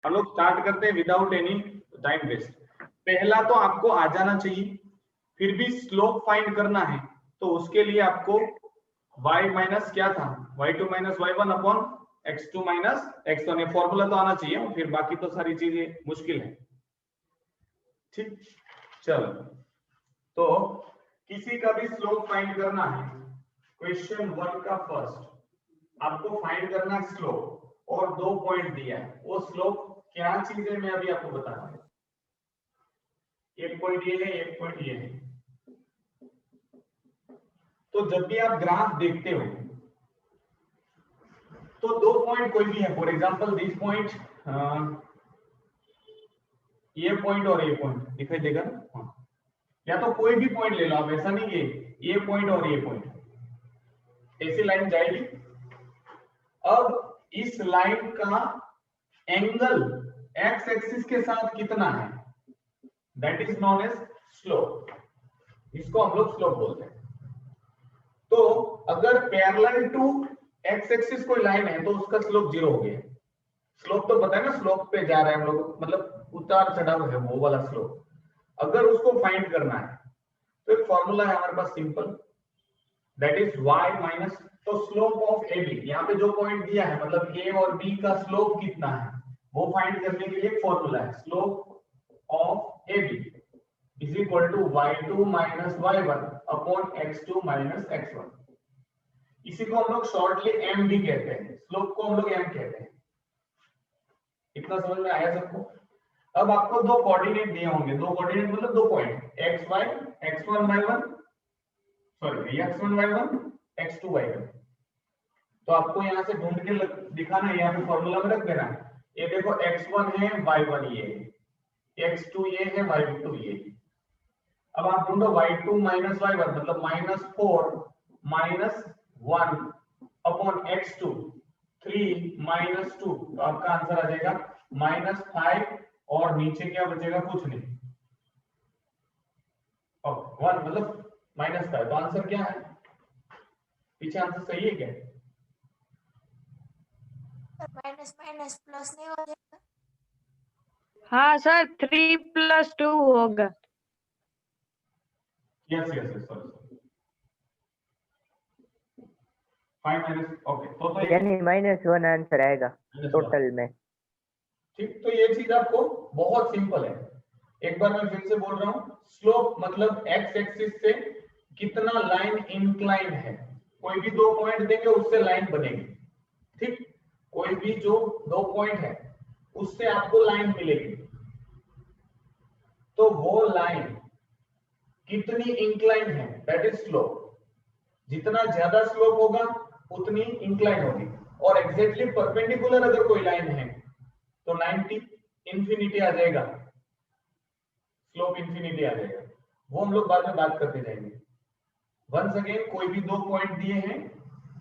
हम लोग स्टार्ट करते हैं विदाउट एनी टाइम वेस्ट। पहला तो आपको आ जाना चाहिए, फिर भी स्लोप फाइंड करना है तो उसके लिए आपको y माइनस क्या था, y2 minus y1 upon x2 minus x1, ये फॉर्मूला तो आना चाहिए, फिर बाकी तो सारी चीजें मुश्किल है। ठीक, चलो तो किसी का भी स्लोप फाइंड करना है, क्वेश्चन 1 का फर्स्ट आपको फाइंड करना है स्लोप और 2 पॉइंट दिया है, वो स्लोप क्या चीज है मैं अभी आपको बता रहा हूं। एक पॉइंट ये है, एक पॉइंट ये है। तो जब भी आप ग्राफ देखते हो तो 2 पॉइंट कोई भी है, फॉर एग्जांपल दिस पॉइंट, ये पॉइंट और ये पॉइंट दिखाई देगा ना, हाँ। या तो कोई भी पॉइंट ले लो आप, ऐसा नहीं कि ये पॉइंट और ये पॉइंट, ऐसी लाइन जाएगी। अब इस लाइन का एंगल एक्स एक्सिस के साथ कितना है, that is known as slope, इसको हम लोग स्लोप बोलते हैं। तो अगर पैरेलल टू एक्स एक्सिस कोई लाइन है तो उसका स्लोप 0 हो गया। स्लोप तो पता है ना, स्लोप पे जा रहे हैं हम लोग, मतलब उतार चढ़ाव है वो वाला स्लोप। अगर उसको फाइंड करना है तो एक फॉर्मूला है हमारे पास simple, that is y minus, तो स्लोप ऑफ AB, यहाँ पे जो पॉइंट दिया है मतलब A और B का स्लोप कितना है वो फाइंड करने के लिए फॉर्मूला है, slope of AB is equal to y2 minus y1 upon x2 minus x1। इसी को हम लोग शॉर्टली m भी कहते हैं, स्लोप को हम लोग m कहते हैं। इतना समझ में आया सबको? अब आपको दो कोऑर्डिनेट दिए होंगे, दो कोऑर्डिनेट मतलब दो point xy, x1 y1, sorry x1 y1, x2 y1। तो आपको यहां से ढूंढ के दिखाना है, यहाँ पे फॉर्मूला में रख देना। ये देखो x1 है, y1 ये है, x2 ये है, y2 ये है। अब आप ढूंढो y2 माइनस y1 मतलब -4 माइनस 1 अपॉन x2 3 माइनस 2, तो आपका आंसर आ जाएगा -5 और नीचे क्या बचेगा, कुछ नहीं, 1 मतलब -5। तो आंसर क्या है, पीछे आंसर सही है क्या? माइनस माइनस प्लस नहीं हो जाएगा? हाँ सर 3 + 2 होगा। Yes yes yes, sorry 5 minus, okay तो यानी -1 आंसर आएगा टोटल में। ठीक, तो ये चीज आपको बहुत सिंपल है। एक बार मैं फिर से बोल रहा हूं, स्लोप मतलब एक्स एक्सिस से कितना लाइन इंक्लाइन है, कोई भी दो पॉइंट देंगे उससे लाइन बनेगी। ठीक, कोई भी जो दो पॉइंट है उससे आपको लाइन मिलेगी, तो वो लाइन कितनी इंक्लाइन है दैट इज स्लोप। जितना ज्यादा स्लोप होगा उतनी इंक्लाइन होगी, और एग्जैक्टली परपेंडिकुलर अगर कोई लाइन है तो 90 इंफिनिटी आ जाएगा, स्लोप इंफिनिटी आ जाएगा। वो हम लोग बाद में बात करते जाएंगे। वंस अगेन, कोई भी दो पॉइंट दिए हैं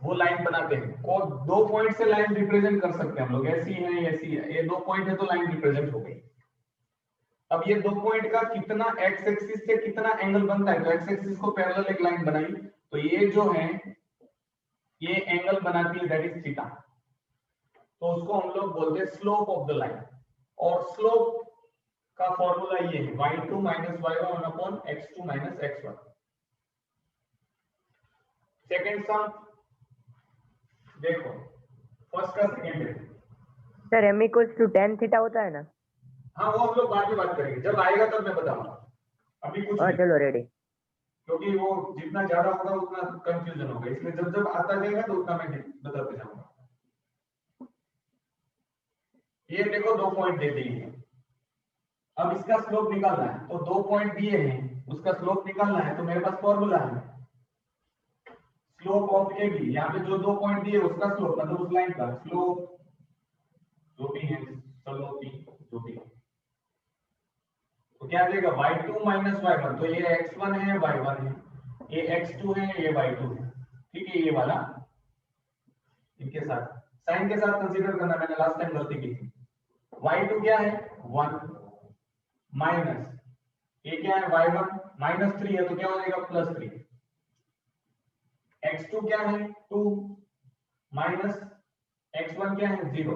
वो लाइन बनाते हैं, और दो पॉइंट से लाइन रिप्रेजेंट कर सकते हैं हम लोग, ऐसी है ऐसी है, ये दो पॉइंट है तो लाइन रिप्रेजेंट हो गई। अब ये दो पॉइंट का कितना एक्स एक्सिस से कितना एंगल बनता है, तो एक्स एक्सिस को पैरेलल एक लाइन बनाई, तो ये जो है ये एंगल बनाती है दैट इज थीटा, तो उसको हम लोग बोलते हैं स्लोप ऑफ द लाइन। और स्लोप का फॉर्मूला ये है y2 minus y1 upon x2 minus x1। Second सम देखो, फर्स्ट का सेकंड है सर m = tan थीटा होता है ना? हाँ, वो हम लोग बाद में बात करेंगे, जब आएगा तब मैं बताऊंगा, अभी कुछ हाँ नहीं, चलो रेडी। क्योंकि वो जितना ज्यादा होगा उतना कंफ्यूजन होगा, इसलिए जब जब आता जाएगा तो उतना मैं बताते जाऊंगा। ये देखो दो पॉइंट दे दिए हैं, अब इसका स्लोप निकालना है, तो दो पॉइंट दिए हैं उसका स्लोप निकालना है, तो मेरे पास फॉर्मूला है स्लोप ऑफ ए बी। यहाँ पे जो दो पॉइंट दिए उसका स्लोप मतलब उस लाइन का स्लोप जो भी है, स्लोपी जो भी है, तो क्या आ जाएगा y2 माइनस y1, तो ये x1 है y1 है, ये x2 है ये y2 है। ठीक है, ये वाला इनके साथ साइन के साथ कंसीडर करना, मैंने लास्ट टाइम गलती की थी। y2 क्या है 1 माइनस ये क्या है y1 -3 है, तो क्या हो जाएगा +3। x2 क्या है 2 माइनस x1 क्या है 0,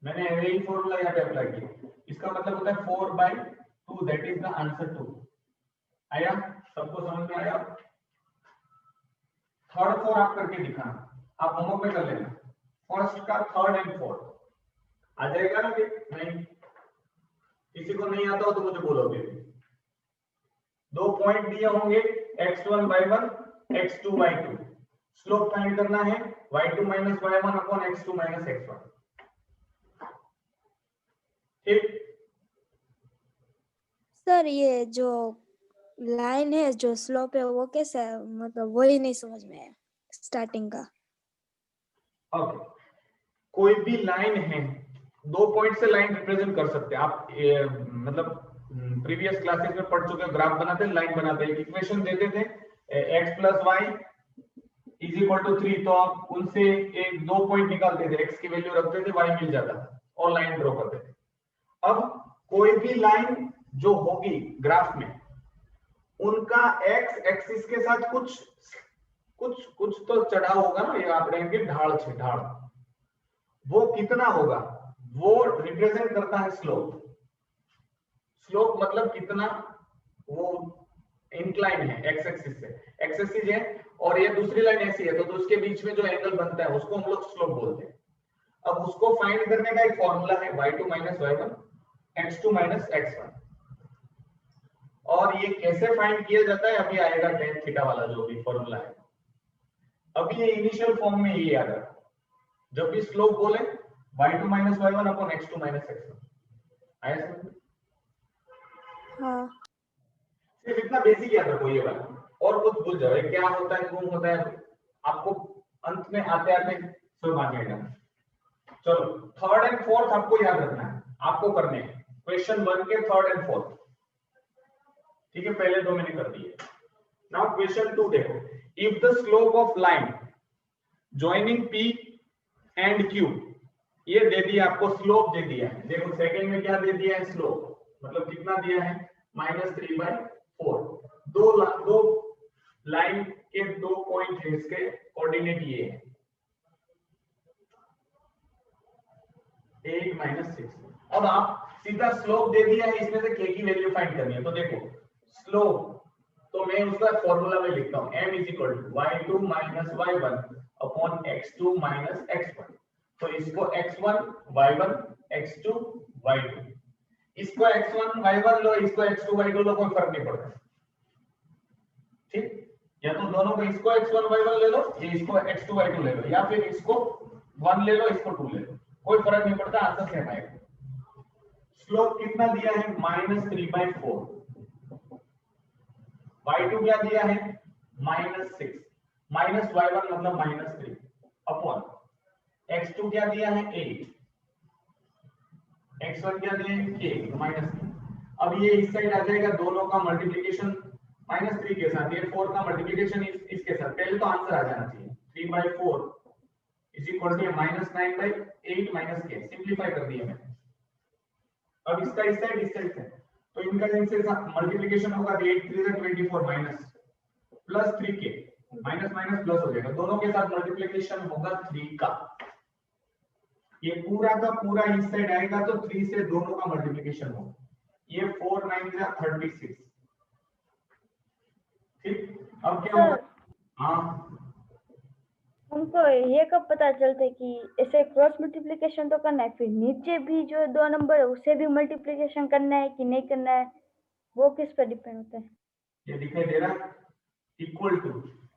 मैंने यही फॉर्मूला यहाँ पे अप्लाई किया। इसका मतलब होता है 4/2, दैट इज द आंसर 2। आया? सबको समझ में आया? थर्ड 4 आप करके दिखाना, आप होमवर्क में कर लेना। फर्स्ट का थर्ड एंड फोर्थ आ जाएगा ना? नहीं, किसी को नहीं आता हो तो मुझे बोलोगे। 2 पॉइंट दिए होंगे, x1 y1 x2 y2। Slope find करना है y2 minus y1 upon x2 minus x1। ठीक? सर ये जो लाइन है, जो स्लोप है, वो कैसा है? मतलब वही नहीं समझ में आया स्टार्टिंग का। ओके, कोई भी लाइन है, 2 पॉइंट से लाइन रिप्रेजेंट कर सकते हैं आप। मतलब प्रीवियस क्लासेस में पढ़ चुके हो, ग्राफ बनाते हैं, लाइन बनाते हैं, इक्वेशन देते थे x plus y is equal to 3, तो आप उनसे एक 2 पॉइंट निकालते थे, x की वैल्यू रखते थे, y मिल जाता था और लाइन ड्रॉ करते थे। अब कोई भी लाइन जो होगी ग्राफ में, उनका x एक्सिस के साथ कुछ कुछ कुछ तो चढ़ा होगा ना, ये आप रहेंगे ढाल से ढाल, वो कितना होगा वो रिप्रेजेंट करता है स्लोप। स्लोप मतलब कितना वो इंक्लाइन है एक्स एक्सिस से, एक्स एक्सिस है और ये दूसरी लाइन ऐसी है, तो उसके बीच में जो एंगल बनता है उसको हम लोग स्लोप बोलते हैं। अब उसको फाइंड करने का एक फॉर्मूला है y2 minus y1 x2 minus x1। और ये कैसे फाइंड किया जाता है अभी आएगा tan थीटा वाला जो भी फॉर्मूला है। अभी ये इनिशियल फॉर्म में ये याद रखो, जब भी स्लोप बोले y2 minus y1 upon x2 minus x1। आया समझ? हाँ सिर्फ इतना बेसिक याद रखो ये वाला, और कुछ भूल जाओ क्या होता है क्यों होता है, आपको अंत में आते आते सब आ जाएगा। चलो थर्ड एंड फोर्थ आपको याद रखना है, आपको करने हैं क्वेश्चन 1 के थर्ड एंड फोर्थ। ठीक है, पहले 2 मैंने कर दिए। नाउ क्वेश्चन 2 देखो, if the slope of line joining P and Q, ये दे दिया आपको, स्लोप दे दिया है। देखो सेकंड में क्या दे दिया है, स्लोप मतलब कितना दिया है -3/4। दो लाइन के 2 पॉइंट है, इसके कोऑर्डिनेट ये है 8 - 6। अब आप सीधा स्लोप दे दिया है, इसमें से k की वैल्यू फाइंड करनी है। तो देखो स्लोप, तो मैं उसका फॉर्मूला में लिखता हूं m = y2 minus y1 upon x2 minus x1। तो इसको x1 y1 x2 y2, इसको x1 y1 लो, इसको x2 y2 लो, कोई फर्क नहीं पड़ता। ठीक, या तो दोनों को, इसको x1 y1 ले लो, ये इसको x2 y2 ले लो, या फिर इसको 1 ले लो, इसको 2 ले लो, कोई फर्क नहीं पड़ता, आंसर सेम आएगा। स्लोप कितना दिया है -3/4, y2 क्या दिया है -6, माइनस y1 मतलब -3 अपॉन x2 क्या दिया है 8, x1 क्या दिया है k, -3। अब ये इस साइड आ जाएगा, दोनों का मल्टीप्लिकेशन -3 के साथ, ये 4 का मल्टीप्लिकेशन इसके साथ, पहले तो आंसर आ जाना चाहिए। 3/4 is equal to -9/8 minus k, simplify कर दिया मैंने। अब इसका इस साइड है, तो इनका इनसे मल्टीप्लिकेशन होगा, 8 3 = 24 minus plus 3k, minus minus plus हो जाएगा, दोनों के साथ मल्टीप्लिकेशन होगा 3 का। ये पूरा का पूरा इस साइड आएगा, तो 3 से दोनों का मल्टीप्लिकेशन होगा, ये 4 9 = 36। ठीक, अब क्या होगा? हाँ, हमको ये कब पता चलता है कि ऐसे क्रॉस मल्टीप्लिकेशन तो करना है, फिर नीचे भी जो 2 नंबर है उसे भी मल्टीप्लिकेशन करना है कि नहीं करना है, वो किस पर डिपेंड होता है? ये दिखाई दे रहा इक्वल टू,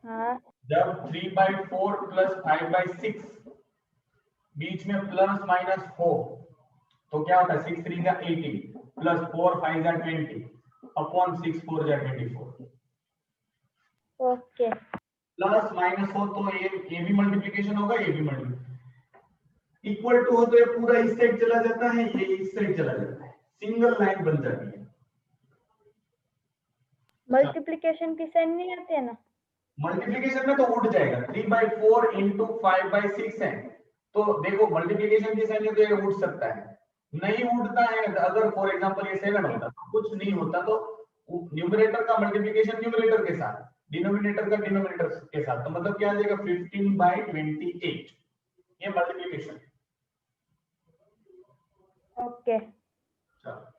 हाँ जब 3/4 प्लस 5/6 बीच में प्लस माइनस हो, तो क्या होता है 6 3 = 18 plus 4 5 = 20 upon 6 4 = 24। Okay, plus minus हो तो ये भी मल्टीप्लिकेशन होगा, ये भी मल्टीप्लिकेशन। इक्वल टू हो तो ये पूरा इस साइड चला जाता है, ये इस साइड चला जाता है, सिंगल लाइन बन जाती है। मल्टीप्लिकेशन की साइन नहीं आती है ना? मल्टीप्लिकेशन में तो उठ जाएगा, 3/4 * 5/6 है, तो देखो मल्टीप्लिकेशन की साइन है तो ये उठ सकता है, नहीं उठता है। अगर फॉर एग्जांपल ये 7 होता तो कुछ नहीं होता, तो न्यूमरेटर का मल्टीप्लिकेशन न्यूमरेटर के साथ, डिनोमिनेटर का डिनोमिनेटर के साथ, तो मतलब क्या आ जाएगा 15/28, ये मल्टीप्लिकेशन। ओके चलो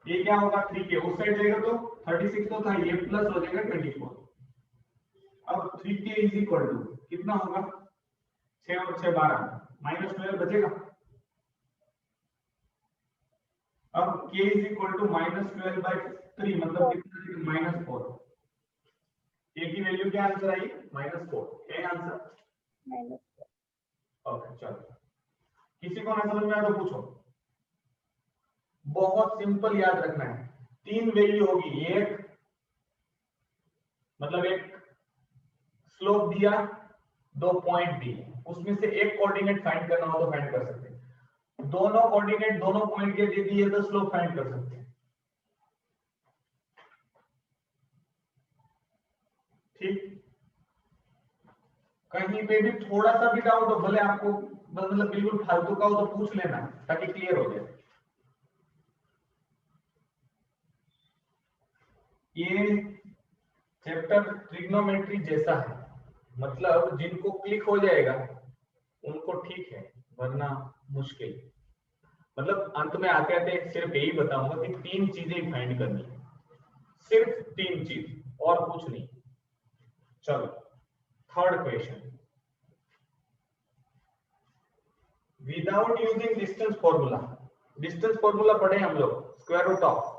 ये क्या होगा 3k, उस साइड जाएगा तो 36 तो था, ये प्लस हो जाएगा 24। अब 3k इज इक्वल टू कितना होगा, 6 और 6 12, -12 बचेगा। अब k इज इक्वल टू -12/3 मतलब कितना, -4। k की वैल्यू क्या आंसर आई, -4 है आंसर। माइनस ओके चलो, किसी को ना समझ में आया तो पूछो। बहुत सिंपल याद रखना है, 3 वैल्यू होगी, एक मतलब एक स्लोप दिया, 2 पॉइंट दिए, उसमें से एक कोऑर्डिनेट फाइंड करना हो तो फाइंड कर सकते हैं। दोनों कोऑर्डिनेट दोनों पॉइंट के दे दिए तो स्लोप फाइंड कर सकते हैं। ठीक, कहीं पे भी थोड़ा सा भी डाउट हो, भले आपको मतलब बिल्कुल फालतू का हो तो पूछ लेना ताकि क्लियर हो जाए। ये चैप्टर ट्रिग्नोमेट्री जैसा है, मतलब जिनको क्लिक हो जाएगा उनको ठीक है, वरना मुश्किल। मतलब अंत में आते आते सिर्फ यही बताऊंगा कि 3 चीजें फाइंड करनी है, सिर्फ 3 चीज और कुछ नहीं। चलो third question, without using distance formula. Distance formula पढ़े हम लोग, स्क्वायर रूट ऑफ,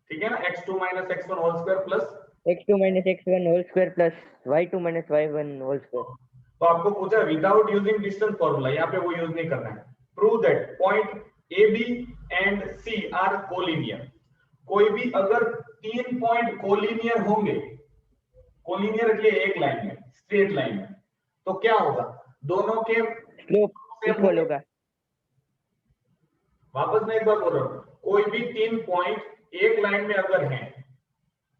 ठीक है ना, x2 - x1 whole square plus x2 - x1 whole square plus y2 - y1 whole square. तो आपको पूछा विदाउट यूजिंग डिस्टेंस फॉर्मूला, यहाँ पे वो यूज नहीं करना है। Prove that point A B and C are collinear. कोई भी अगर 3 पॉइंट कोलिनियर होंगे, कोलिनियर એટલે एक लाइन में, स्ट्रेट लाइन में, तो क्या होगा, दोनों के स्लोप इक्वल होगा। वापस मैं एक बार बोल रहा हूँ, कोई भी 3 पॉइंट एक लाइन में अगर हैं,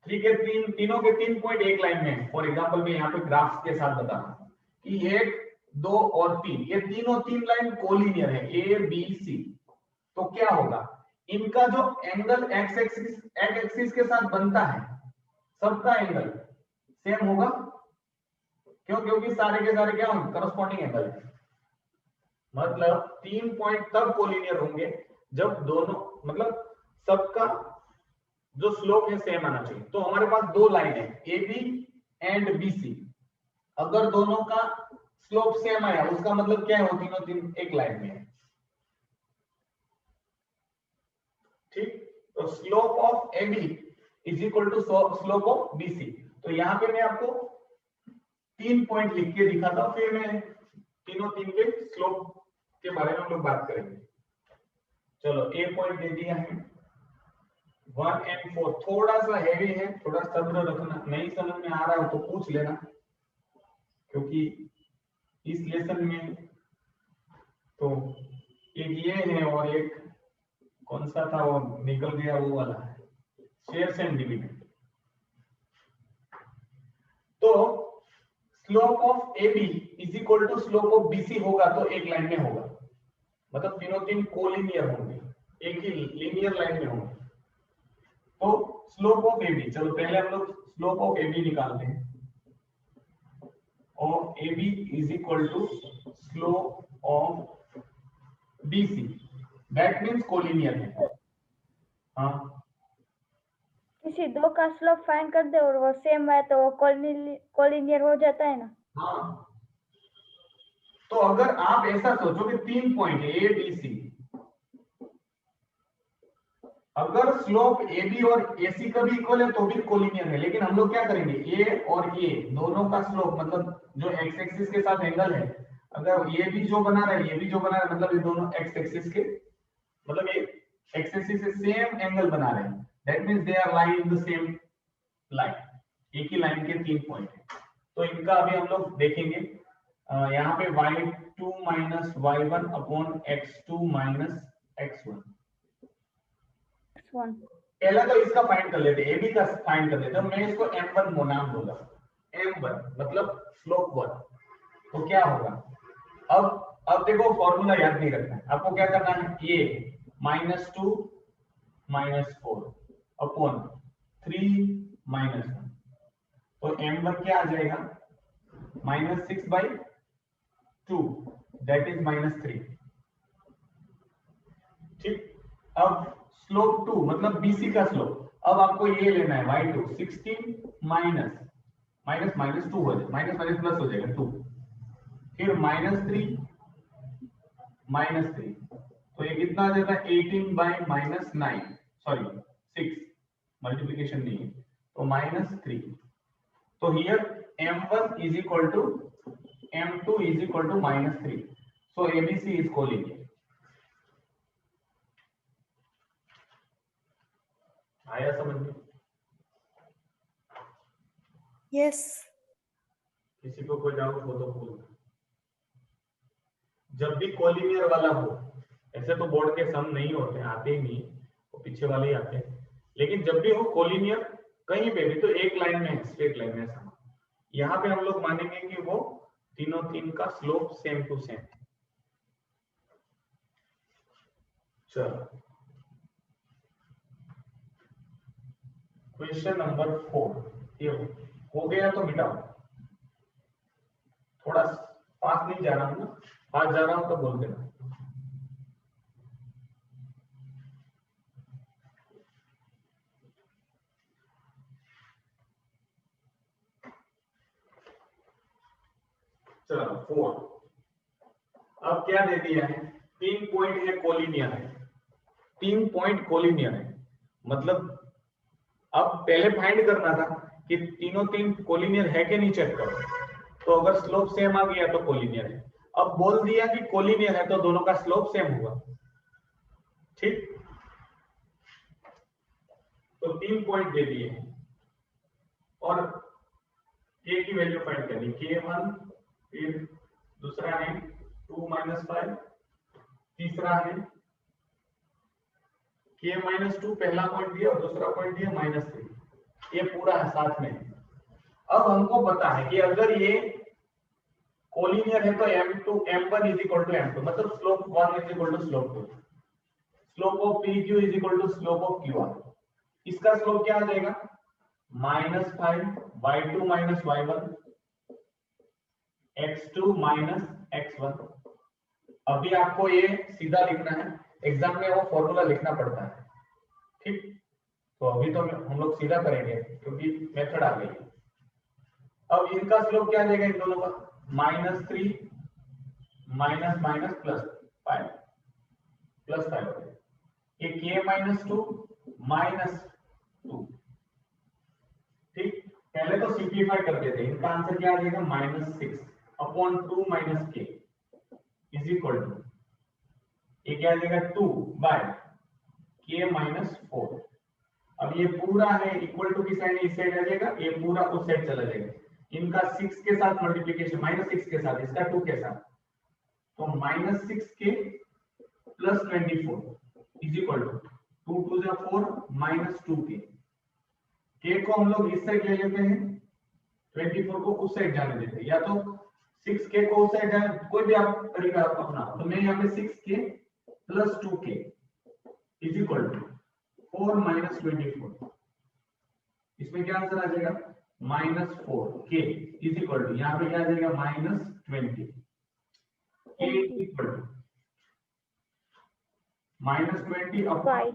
तीनों के 3 पॉइंट एक लाइन में, फॉर एग्जांपल मैं यहाँ पे ग्राफ्स के साथ बता रहा हूँ कि 1 2 और 3, ये तीनों 3 लाइन कोलिनियर है, ए बी सी, तो क्या होगा, इनका जो एंगल एक्स एक्सिस के साथ बनता है, सबका एंगल सेम होगा। क्यों, क्योंकि सारे के सारे क्या होंगे, करस्पॉन्डिंग एंगल है। मतलब 3 पॉइंट तब कोलिनियर होंगे जब दोनों, मतलब सबका जो स्लोप है सेम आना चाहिए। तो हमारे पास 2 लाइन है, A B and B C, अगर दोनों का स्लोप सेम आया उसका मतलब क्या है, वो तीनों तीन एक लाइन में है। ठीक, तो slope of A B is equal to slope of B C. तो यहाँ पे मैं आपको 3 पॉइंट लिख के दिखाता हूँ, फिर मैं तीनों 3 के स्लोप के बारे में हम लोग बात करेंगे। चलो ए पॉइंट दे दिया है 1 and 4, थोड़ा सा हैवी है, थोड़ा सब्र रखना, नहीं समझ में आ रहा हो तो पूछ लेना, क्योंकि इस लेसन में तो एक ये है और एक कौन सा था वो निकल गया, वो वाला है शेयर्स एंड डिविडेंड। तो slope of A B is equal to slope of B C होगा तो एक लाइन में होगा, मतलब तीनों 3 कोलिनियर होंगे, एक ही लीनियर लाइन में होंगे। तो स्लोप ऑफ ए बी, चलो पहले हम लोग स्लोप ऑफ ए बी निकालते हैं, और A B is equal to slope of B C, that means collinear है। हाँ, किसी दो का स्लोप फाइंड कर दे और वो सेम है तो वो कोलिनियर हो जाता है ना। हाँ, तो अगर आप ऐसा सोचो कि 3 पॉइंट ए बी सी, अगर स्लोप ए बी और ए सी का भी इक्वल है तो भी कोलिनियर है, लेकिन हम लोग क्या करेंगे, ए और ए दोनों का स्लोप, मतलब जो एक्स एक्सिस के साथ एंगल है, अगर ये भी जो बना रहा है ये भी जो बना रहा है, मतलब ये दोनों एक्स एक्सिस के, मतलब ये एक्स एक्सिस से सेम एंगल बना रहे हैं, that means they are lying in the same line, एक ही लाइन के 3 पॉइंट है। तो इनका अभी हम लोग देखेंगे, यहाँ पे y2 - y1 upon x2 - x1। पहला तो इसका फाइंड कर लेते, ए बी का फाइंड कर लेते, मैं इसको m1 नाम दूंगा, m1 मतलब स्लोप 1। तो क्या होगा, अब देखो फॉर्मूला याद नहीं रखना है आपको, क्या करना है, ये -2 - 4 अपॉन 3 - 1, तो m1 क्या आ जाएगा, -6/2, दैट इज -3। ठीक, अब स्लोप 2 मतलब BC का स्लोप, अब आपको ये लेना है y2 16 माइनस माइनस माइनस 2 हो जाएगा, माइनस माइनस प्लस हो जाएगा 2, फिर -3 -3, तो ये कितना आ जाता है 18 बाय -9, सॉरी 6, मल्टीप्लिकेशन नहीं है, तो -3। तो here m1 is equal to m2 is equal to -3, so ABC is collinear. आया समझ में? यस। किसी को कोई डाउट हो तो पूछो। जब भी कोलिनियर वाला हो, ऐसे तो बोर्ड के सम नहीं होते, आते ही नहीं, वो पीछे वाले ही आते हैं, लेकिन जब भी हो कोलिनियर कहीं पे भी, तो एक लाइन में है, स्ट्रेट लाइन में सम। यहाँ पे हम लोग मानेंगे कि वो तीनों तीन का स्लोप सेम टू सेम। चलो क्वेश्चन नंबर 4, ये हो गया तो मिटाओ। थोड़ा पास नहीं जा रहा हूं ना, पास जा रहा हूं तो बोल देना। चलो 4, अब क्या दे दिया है, 3 पॉइंट है कोलिनियर है, 3 पॉइंट कोलिनियर है, मतलब अब पहले फाइंड करना था कि तीनों तीन कोलिनियर है कि नहीं, चेक करो। तो अगर स्लोप सेम आ गया तो कोलिनियर है, अब बोल दिया कि कोलिनियर है तो दोनों का स्लोप सेम हुआ। ठीक, तो 3 पॉइंट दे दिए हैं और k की वैल्यू फाइंड करनी, k1, फिर दूसरा है 2 - 5, तीसरा है k-2 पहला पॉइंट दिया और दूसरा पॉइंट दिया -3, ये पूरा है साथ में। अब हमको पता है कि अगर ये कोलिनियर है तो m1 is equal to m2, मतलब slope 1 is equal to slope 2, slope of PQ is equal to slope of QR। इसका स्लोप क्या आ जाएगा, -5 y2 - y1 x2 - x1। अभी आपको ये सीधा लिखना है, एग्जाम में वो फॉर्मूला लिखना पड़ता है। ठीक, तो अभी तो हम लोग सीधा करेंगे क्योंकि मेथड आ गई है। अब इनका स्लोप क्या आ जाएगा, इन दोनों का -3 माइनस माइनस प्लस 5 हो जाएगा, ये k-2 -2। ठीक, पहले तो सिंप्लीफाई कर देते हैं, इनका आंसर क्या आ जाएगा -6/2 - k इज इक्वल टू, ये क्या आ जाएगा 2 बाय k-4। अब ये पूरा है इक्वल टू की साइन इस साइड आ जाएगा, ये पूरा उस साइड चला जाएगा, इनका 6 के साथ मल्टीप्लिकेशन, -6 के साथ, इसका 2 के साथ, तो -6k + 24 इज इक्वल टू 2 2 जा 4 -2k। k को हम लोग इस साइड ले लेते हैं, 24 को उस साइड जाने देते हैं, या तो 6k को उस साइड जाने, कोई भी आप तरीका अपना। तो मैं यहाँ पे 6k + 2k is equal to 4 - 24। इसमें क्या आंसर आ जाएगा, -4k इज इक्वल टू, यहाँ पे क्या आ जाएगा -20, k is equal to -20 upon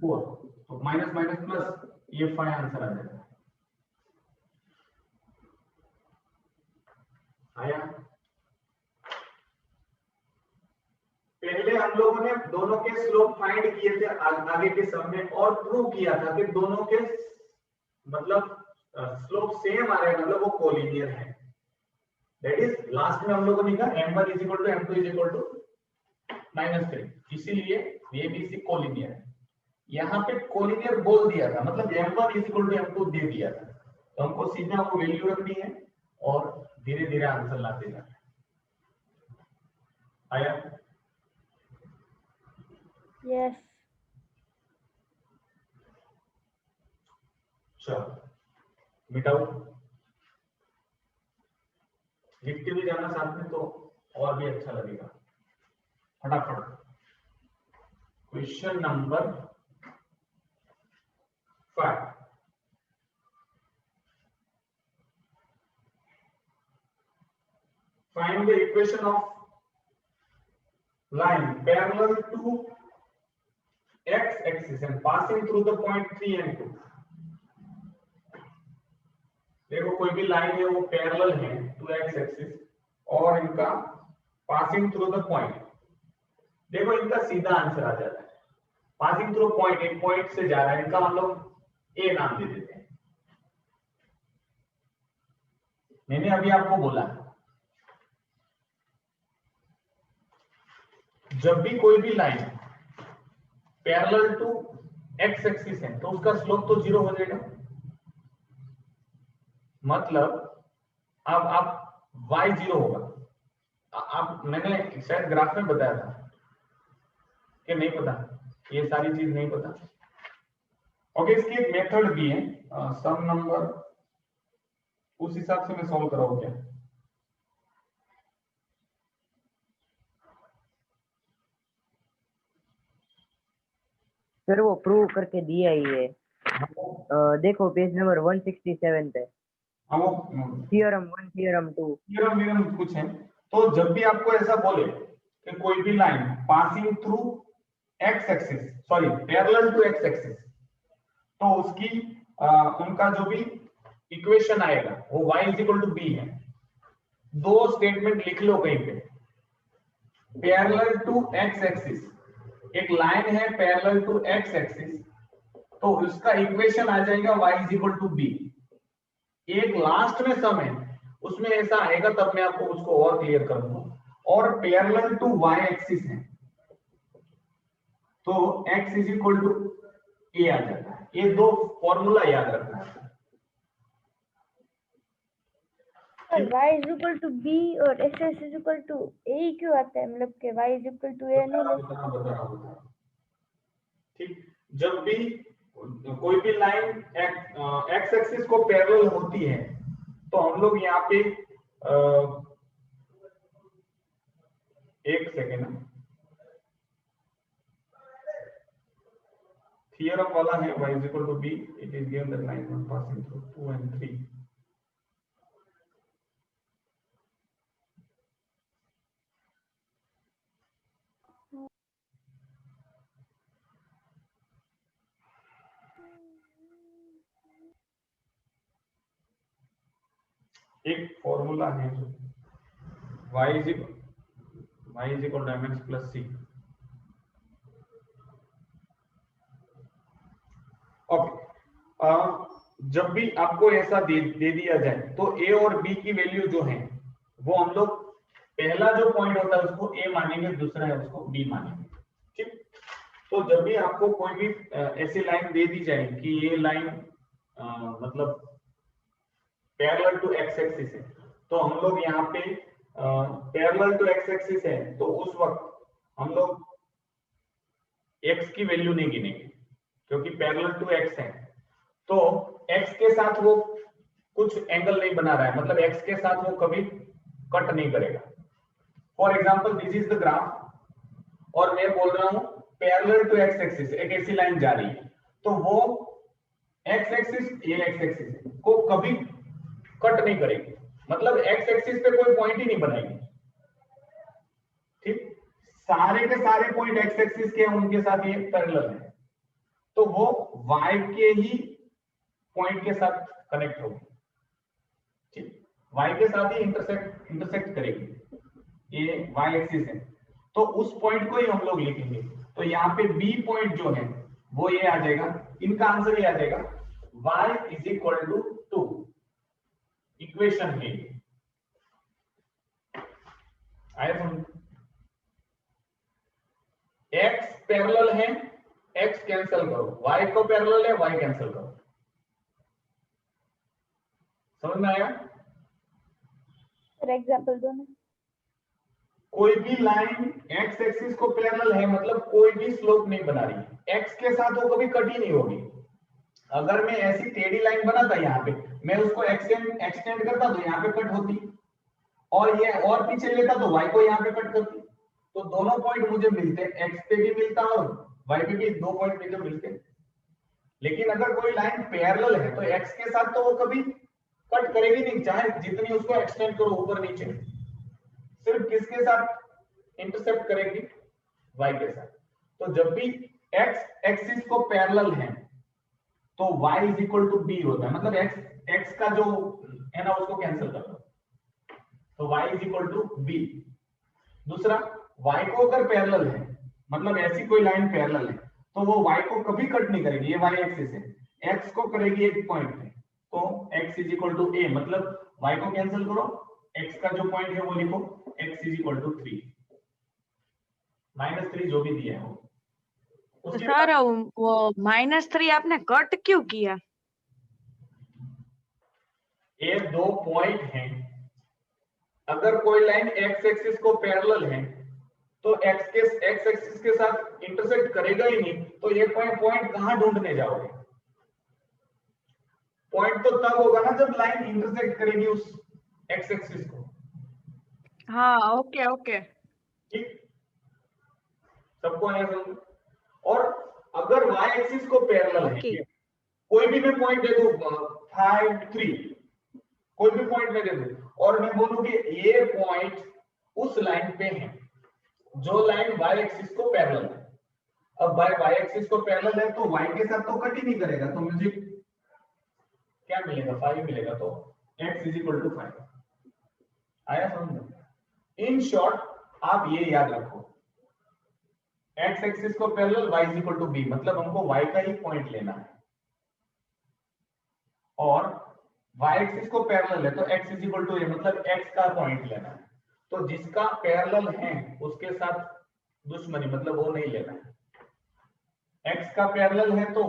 -4, तो माइनस माइनस प्लस, ये 5 आंसर आ जाएगा। आया, पहले हम लोगों ने दोनों के स्लोप फाइंड किए थे आगे के सम में, और प्रूव किया था कि दोनों के मतलब स्लोप सेम आ रहे हैं, मतलब वो कोलिनियर है। दैट इज लास्ट में हम लोगों ने कहा m1 = m2 = -3, इसीलिए ABC कोलिनियर है। यहाँ पे कोलिनियर बोल दिया था, मतलब m1 = m2 दे दिया था, तो हमको सीधा वो वैल्यू रखनी है और धीरे धीरे आंसर लाते जाना है। आया, यस। चलो मिटाओ, लिखते भी जाना साथ में तो और भी अच्छा लगेगा। फटाफट question number 5, find the equation of line parallel to x axis and passing through the point 3 and 2. देखो कोई भी लाइन है वो पैरेलल है टू एक्स एक्सिस और इनका पासिंग थ्रू द पॉइंट, देखो इनका सीधा आंसर आ जाता है पासिंग थ्रू पॉइंट, एक पॉइंट से जा रहा है, इनका हम लोग ए नाम दे देते हैं। मैंने अभी आपको बोला जब भी कोई भी line parallel to x axis है तो उसका स्लोप तो 0 हो जाएगा। मतलब अब आप y 0 होगा। आप मैंने शायद ग्राफ में बताया था कि नहीं पता, ये सारी चीज नहीं पता। ओके, इसकी एक मेथड भी है सम नंबर, उस हिसाब से मैं सॉल्व कराऊं क्या? सर वो प्रूव करके दिया ही है, देखो पेज नंबर 167 पे, हाँ वो थ्योरम 1 थ्योरम 2 थ्योरम कुछ है। तो जब भी आपको ऐसा बोले कि कोई भी line passing through x axis, sorry parallel to x axis, तो उसकी उनका जो भी इक्वेशन आएगा वो y = b है। दो स्टेटमेंट लिख लो कहीं पे, पैरेलल टू एक्स एक्सिस, एक लाइन है पैरेलल टू एक्स एक्सिस, तो उसका इक्वेशन आ जाएगा y = b। एक लास्ट में सम है उसमें ऐसा आएगा, तब मैं आपको उसको और क्लियर करूंगा। और पैरेलल टू y एक्सिस है तो x = a आ जाता है। ये दो फॉर्मूला याद रखना है। y = b और ss = a क्यों आता है? मतलब कि y = a नहीं, ठीक, जब भी कोई भी लाइन एक्स एक्सिस को पैरेलल होती है तो हम लोग यहाँ पे एक सेकेंड, थियरम वाला है y = b, it is given that line one passing through 2 and 3. एक फॉर्मूला है जो y = mx + c। ओके, जब भी आपको ऐसा दे दिया जाए तो a और b की वैल्यू जो है वो हम लोग पहला जो पॉइंट होता है उसको a मानेंगे, दूसरा है उसको b मानेंगे। ठीक, तो जब भी आपको कोई भी ऐसी लाइन दे दी जाए कि ये लाइन मतलब पैरेलल टू एक्स एक्सिस है, तो हम लोग यहाँ पे पैरेलल टू एक्स एक्सिस है तो उस वक्त हम लोग x की वैल्यू नहीं गिनेंगे क्योंकि पैरेलल टू x है, तो x के साथ वो कुछ एंगल नहीं बना रहा है, मतलब x के साथ वो कभी कट नहीं करेगा। For example this is the graph और मैं बोल रहा हूं पैरेलल टू एक्स एक्सिस, एक ऐसी लाइन जा रही है तो वो एक्स एक्सिस, ये एक्स एक्सिस को कभी कट नहीं करेगी, मतलब एक्स एक्सिस पे कोई पॉइंट ही नहीं बनाएगी। ठीक, सारे के सारे पॉइंट एक्स एक्सिस के हैं, उनके साथ ये पैरेलल है तो वो y के ही पॉइंट के साथ कनेक्ट होगी। ठीक, y के साथ ही इंटरसेक्ट करेगी, ये y एक्सिस है तो उस पॉइंट को ही हम लोग लिखेंगे। तो यहाँ पे b पॉइंट जो है वो ये आ जाएगा, इनका आंसर ये आ जाएगा y = 2, इक्वेशन है आया समझ। x पैरेलल है, x कैंसिल करो, y को पैरेलल है, y कैंसिल करो, समझ में आया? फॉर एग्जांपल दो ना। कोई भी लाइन x एक्सिस को पैरेलल है मतलब कोई भी स्लोप नहीं बना रही है, x के साथ वो कभी कट ही नहीं होगी। अगर मैं ऐसी टेढ़ी लाइन बनाता यहाँ पे, मैं उसको एक्सटेंड करता तो यहाँ पे कट होती, और ये और पीछे लेता तो y को यहाँ पे कट करती, तो दोनों पॉइंट मुझे मिलते, x पे भी मिलता और y पे भी, दो पॉइंट मुझे मिलते। लेकिन अगर कोई लाइन पैरेलल है तो x के साथ तो वो कभी कट करेगी नहीं, चाहे जितनी उसको एक्सटेंड करो ऊपर नीचे, सिर्फ किसके साथ इंटरसेक्ट करेगी, y के साथ। तो जब भी x एक्सिस को पैरेलल है तो y is equal to b होता है, मतलब x का जो है ना उसको कैंसिल कर दो, तो y is equal to b। दूसरा, y को अगर पैरेलल है, मतलब ऐसी कोई लाइन पैरेलल है तो वो y को कभी कट नहीं करेगी, ये y एक्सिस है, x को करेगी एक पॉइंट पे, तो x is equal to a, मतलब y को कैंसिल करो, x का जो पॉइंट है वो लिखो, x इज इक्वल टू 3 -3 जो भी दिया है वो। तो उसके सर बाद वो -3 आपने कट क्यों किया? ये दो पॉइंट हैं, अगर कोई लाइन x एक्सिस को पैरेलल है तो x एक्सिस के साथ इंटरसेक्ट करेगा ही नहीं, तो ये पॉइंट कहां ढूंढने जाओगे? पॉइंट तो तब होगा ना जब लाइन इंटरसेक्ट करेगी उस x एक्सिस को। हाँ ओके ओके। ठीक, सबको आया समझ? और अगर y एक्सिस को पैरेलल है, Okay. कोई भी मैं पॉइंट दे दूं 5 3, कोई भी पॉइंट मैं दे दूं और मैं बोलूं कि ये पॉइंट उस लाइन पे है जो लाइन y एक्सिस को पैरेलल है। अब y एक्सिस को पैरेलल है तो y के साथ तो कट ही नहीं करेगा, तो मुझे क्या मिलेगा? 5 मिलेगा, तो x इज इक्वल टू 5। आया समझ में? इन शॉर्ट आप ये याद रखो, x एक्सिस को parallel y is equal to b, मतलब हमको y का ही पॉइंट लेना है, और y एक्सिस को पैरेलल है तो x is equal to a, मतलब x का पॉइंट लेना है। तो जिसका पैरेलल है उसके साथ दुश्मनी, मतलब वो नहीं लेना है। x का पैरेलल है तो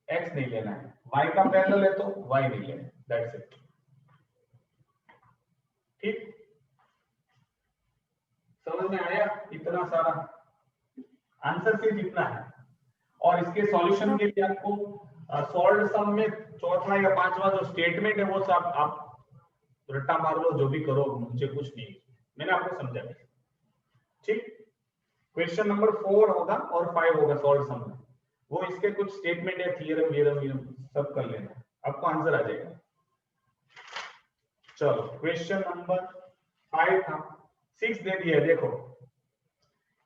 x नहीं लेना है, y का पैरेलल है तो y नहीं लेना है, दैट्स इट। ठीक, समझ में आया? इतना सारा आंसर सिर्फ इतना है, और इसके सॉल्यूशन के लिए आपको सॉल्व्ड सम में चौथा या पांचवा जो स्टेटमेंट है वो सब आप रट्टा मार लो, जो भी करो, मुझे कुछ नहीं, मैंने आपको समझा दिया। ठीक, क्वेश्चन नंबर 4 होगा और 5 होगा सॉल्व सम में, वो इसके कुछ स्टेटमेंट है, थ्योरम सब कर लेना, आपको आंसर आ जाएगा। चलो क्वेश्चन नंबर 5 था, 6 दे दिया है। देखो,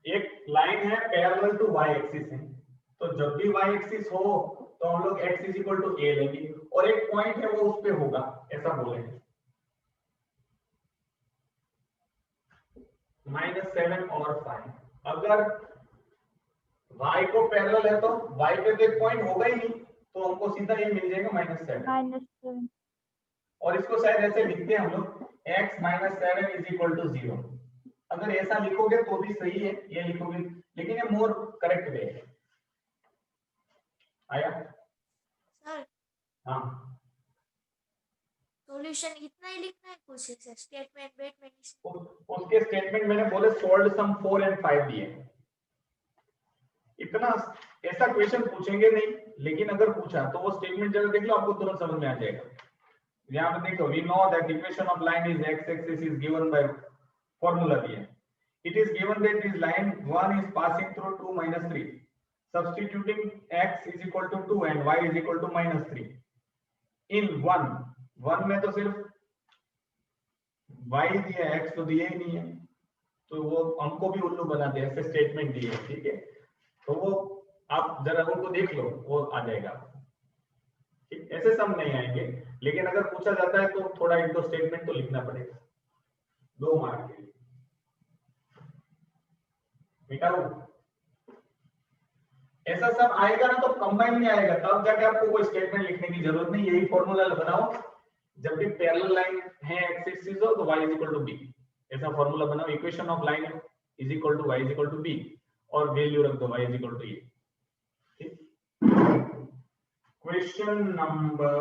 एक लाइन है पैरेलल टू y एक्सिस है, तो जब भी y एक्सिस हो तो हम लोग x is equal to a लेंगे, और एक पॉइंट है वो उस पे होगा, ऐसा बोलेंगे। -7 और 5, अगर y को पैरेलल है तो y पे तो एक पॉइंट होगा ही नहीं, तो हमको सीधा ये मिल जाएगा -7। -7 और इसको शायद ऐसे लिखते हैं हम लोग, x - 7 इज इक्वल टू 0। अगर ऐसा लिखोगे तो भी सही है, ये लिखोगे, लेकिन ये मोर करेक्ट वे है। आया? सर हाँ, सॉल्यूशन इतना ही लिखना है, कुछ ऐसे स्टेटमेंट उसके स्टेटमेंट मैंने बोले सॉल्व सम 4 एंड 5 दिए। इतना ऐसा क्वेश्चन पूछेंगे नहीं, लेकिन अगर पूछा तो वो स्टेटमेंट जरा देख लो, आपको तुरंत समझ में आ जाएगा। यहाँ पे देखो, we know that equation of line is x axis is given by formula दिया है। It is given that this line 1 is passing through 2 - 3, substituting x is equal to 2 and y is equal to -3 in 1 में तो सिर्फ y दिया है, x तो दिया ही नहीं है, तो वो हमको भी उल्लू बना दे, ऐसे स्टेटमेंट दिए है। ठीक है, तो वो आप जरा उनको देख लो, वो आ जाएगा। ठीक, ऐसे सब नहीं आएंगे, लेकिन अगर पूछा जाता है तो थोड़ा 1-2 स्टेटमेंट तो लिखना पड़ेगा 2 मार्क के लिए। मिटाओ, ऐसा सब आएगा ना तो कंबाइन में आएगा, तब जाके आपको कोई स्टेटमेंट लिखने की जरूरत नहीं, यही फॉर्मूला बनाओ, जब भी पैरेलल लाइन है x एक्सिस हो तो y is equal to b, ऐसा फॉर्मूला बनाओ, equation of line is equal to y is equal to b, और वैल्यू रख दो y is equal to a। ठीक, question number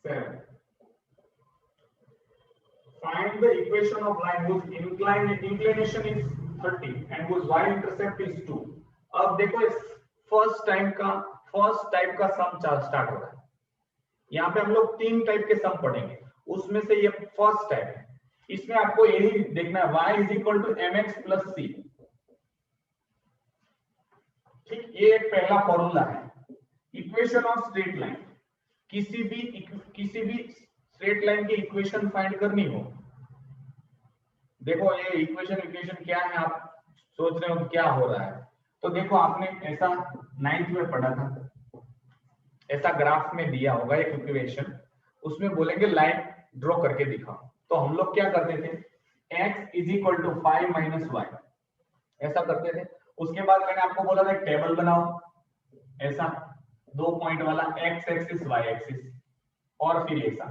7, find the equation of line whose inclination is 30 and whose y intercept is 2। अब देखो, इस first type का सम start हो रहा है। यहाँ पे हम लोग 3 टाइप के सम पढ़ेंगे, उसमें से ये फर्स्ट टाइप है। इसमें आपको यही देखना है, y is equal to mx plus c। ठीक, ये एक पहला फॉर्मूला है। इक्वेशन ऑफ स्ट्रेट लाइन, किसी भी स्ट्रेट लाइन की इक्वेशन फाइंड करनी हो, देखो ये इक्वेशन क्या है, आप सोच रहे हो क्या हो रहा है, तो देखो आपने ऐसा 9th में पढ़ा था, ऐसा ग्राफ में दिया होगा एक इक्वेशन, उसमें बोलेंगे लाइन ड्रॉ करके दिखाओ, तो हम लोग क्या करते थे, x is equal to 5 minus y, ऐसा करते थे। उसके बाद मैंने आपको बोला था टेबल बनाओ, ऐसा 2 पॉइंट वाला x एक्सिस y एक्सिस, और फिर ऐसा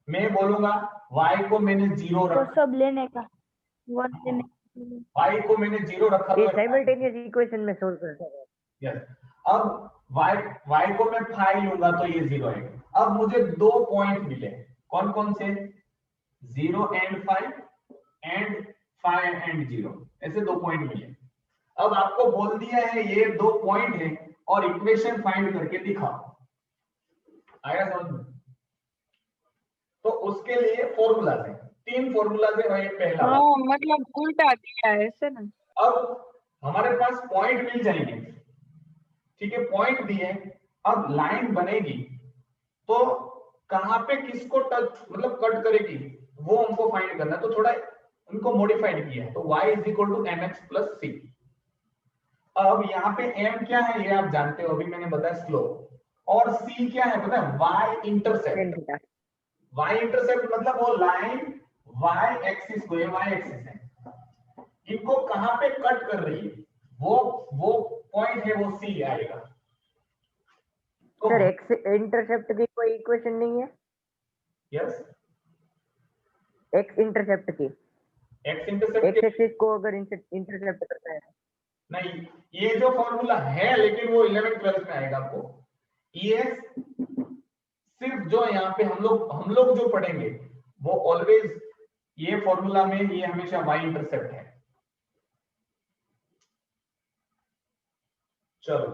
मैं बोलूंगा y को मैंने 0 और रखा, सब लेने का 1 लेने का। y को मैंने 0 रखा ये तो साइमल्टेनियस इक्वेशन में सोल्व करता है। यस, अब y को मैं 5 लूंगा तो ये 0 आएगा। अब मुझे 2 पॉइंट मिले, कौन कौन से, 0 एंड 5 एंड 5 एंड 0, ऐसे 2 पॉइंट मिले। अब आपको बोल दिया है ये 2 पॉइंट है और इक्वेशन फाइंड करके दिखाओ, आया समझ में? तो उसके लिए फॉर्मूला है, 3 फॉर्मूला है, वही पहला। हाँ मतलब उल्टा दिया है ऐसे ना। अब हमारे पास पॉइंट मिल जाएंगे, ठीक है, पॉइंट दिए, अब लाइन बनेगी तो कहां पे किसको टच मतलब कट करेगी वो हमको फाइंड करना है, तो थोड़ा उनको मॉडिफाइड किया है, तो y is equal to mx plus c। अब यहाँ पे m क्या है ये आप जानते हो, अभी मैंने बताया स्लोप, और c क्या है पता है, y इंटरसेप्ट। y इंटरसेप्ट मतलब वो लाइन y एक्सिस को, ये y एक्सिस है, इनको कहां पे कट कर रही है, वो पॉइंट है, वो c आएगा। तो सर एक्स इंटरसेप्ट की कोई इक्वेशन नहीं है? यस, एक्स इंटरसेप्ट की, x इंटरसेप्ट एक्स एक्सिस को अगर इंटरसेप्ट करता है, नहीं, ये जो फॉर्मूला है लेकिन वो 11th 12th में आएगा आपको, ये सिर्फ जो यहाँ पे हम लोग जो पढ़ेंगे वो ऑलवेज ये फॉर्मूला में ये हमेशा y इंटरसेप्ट है। चलो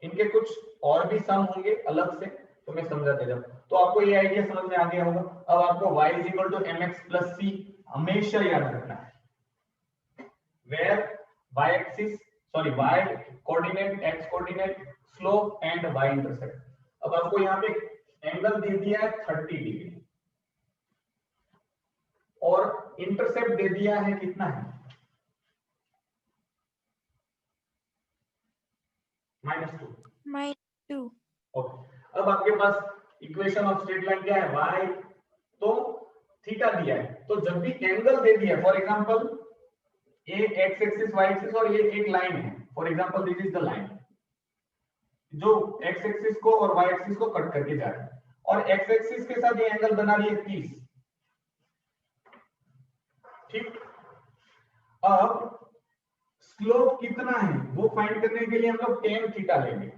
इनके कुछ और भी सम होंगे अलग से, तो मैं समझाते जाऊं, तो आपको ये आइडिया समझ में आ गया होगा। अब आपको y is equal to mx plus c हमेशा याद रखना है, where y axis sorry y coordinate, x coordinate, slope and y intercept. अब आपको यहाँ पे एंगल दे दिया है 30 डिग्री और इंटरसेप्ट दे दिया है कितना है, -2। ओके। अब आपके पास इक्वेशन ऑफ स्ट्रेट लाइन क्या है, y तो थीटा दिया है, तो जब भी एंगल दे दिया, फॉर एग्जांपल ये x एक्सिस y एक्सिस और ये एक लाइन है, for example this is the line जो x एक्सिस को और y एक्सिस को कट करके जा रहा है, और x एक्सिस के साथ ये एंगल बना रही है 30, ठीक। अब स्लोप कितना है वो फाइंड करने के लिए हम लोग tan थीटा लेंगे।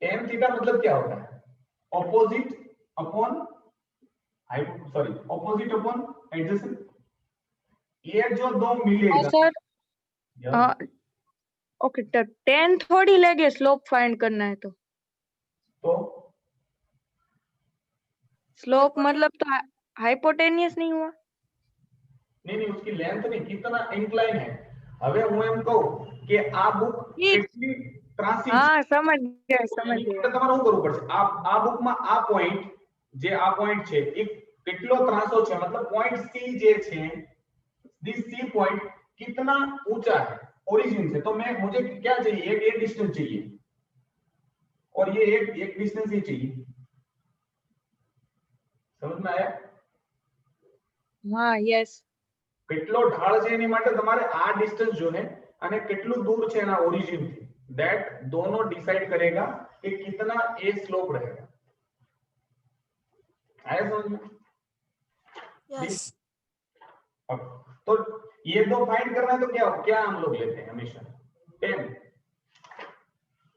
tan थीटा मतलब क्या होता है, opposite upon opposite upon adjacent, ये जो दो मिलेगा सर ओके, तो 10 थोड़ी लगे स्लोप फाइंड करना है, तो स्लोप मतलब तो हाइपोटेनियस नहीं हुआ? नहीं उसकी लेंथ नहीं, कितना इंक्लाइन है। હવે હું એમ કહું કે આ બુક કેટલી ત્રાસી છે, हाँ समझ गए તમારે શું કરવું પડશે, આ બુકમાં આ પોઈન્ટ જે આ પોઈન્ટ છે એ કેટલો ત્રાસો છે, मतलब पॉइंट सी જે છે, दिस सी पॉइंट कितना ऊंचा है ओरिजिन से, तो मैं मुझे क्या चाहिए, एक डिस्टेंस चाहिए और ये एक डिस्टेंस ही चाहिए, समझ में आया? हाँ यस। કેટલો ઢાળ છે એની માટે તમારે આ ડિસ્ટન્સ જો है અને કેટલું दूर છે એના ઓરિજિન થી, दैट दोनों डिसाइड करेगा कि कितना ए स्लोप रहेगा। आया समझ में? यस। तो ये दो फाइंड करना है, तो क्या हम लोग लेते हैं हमेशा 10।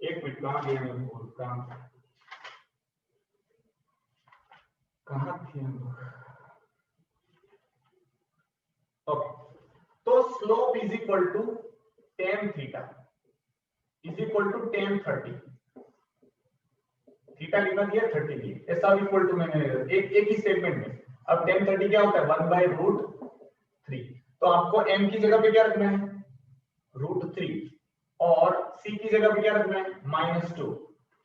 एक मिनट, कहां गया मैं, कहां थे हम लोग? ओके, तो slope is equal to tan theta is equal to tan 30, theta लिखा दिया 30 दिया, ऐसा इक्वल टू मैंने एक ही स्टेटमेंट में। अब tan 30 क्या होता है, 1/√3, तो आपको m की जगह पे क्या रखना है, √3, और c की जगह पे क्या रखना है, -2।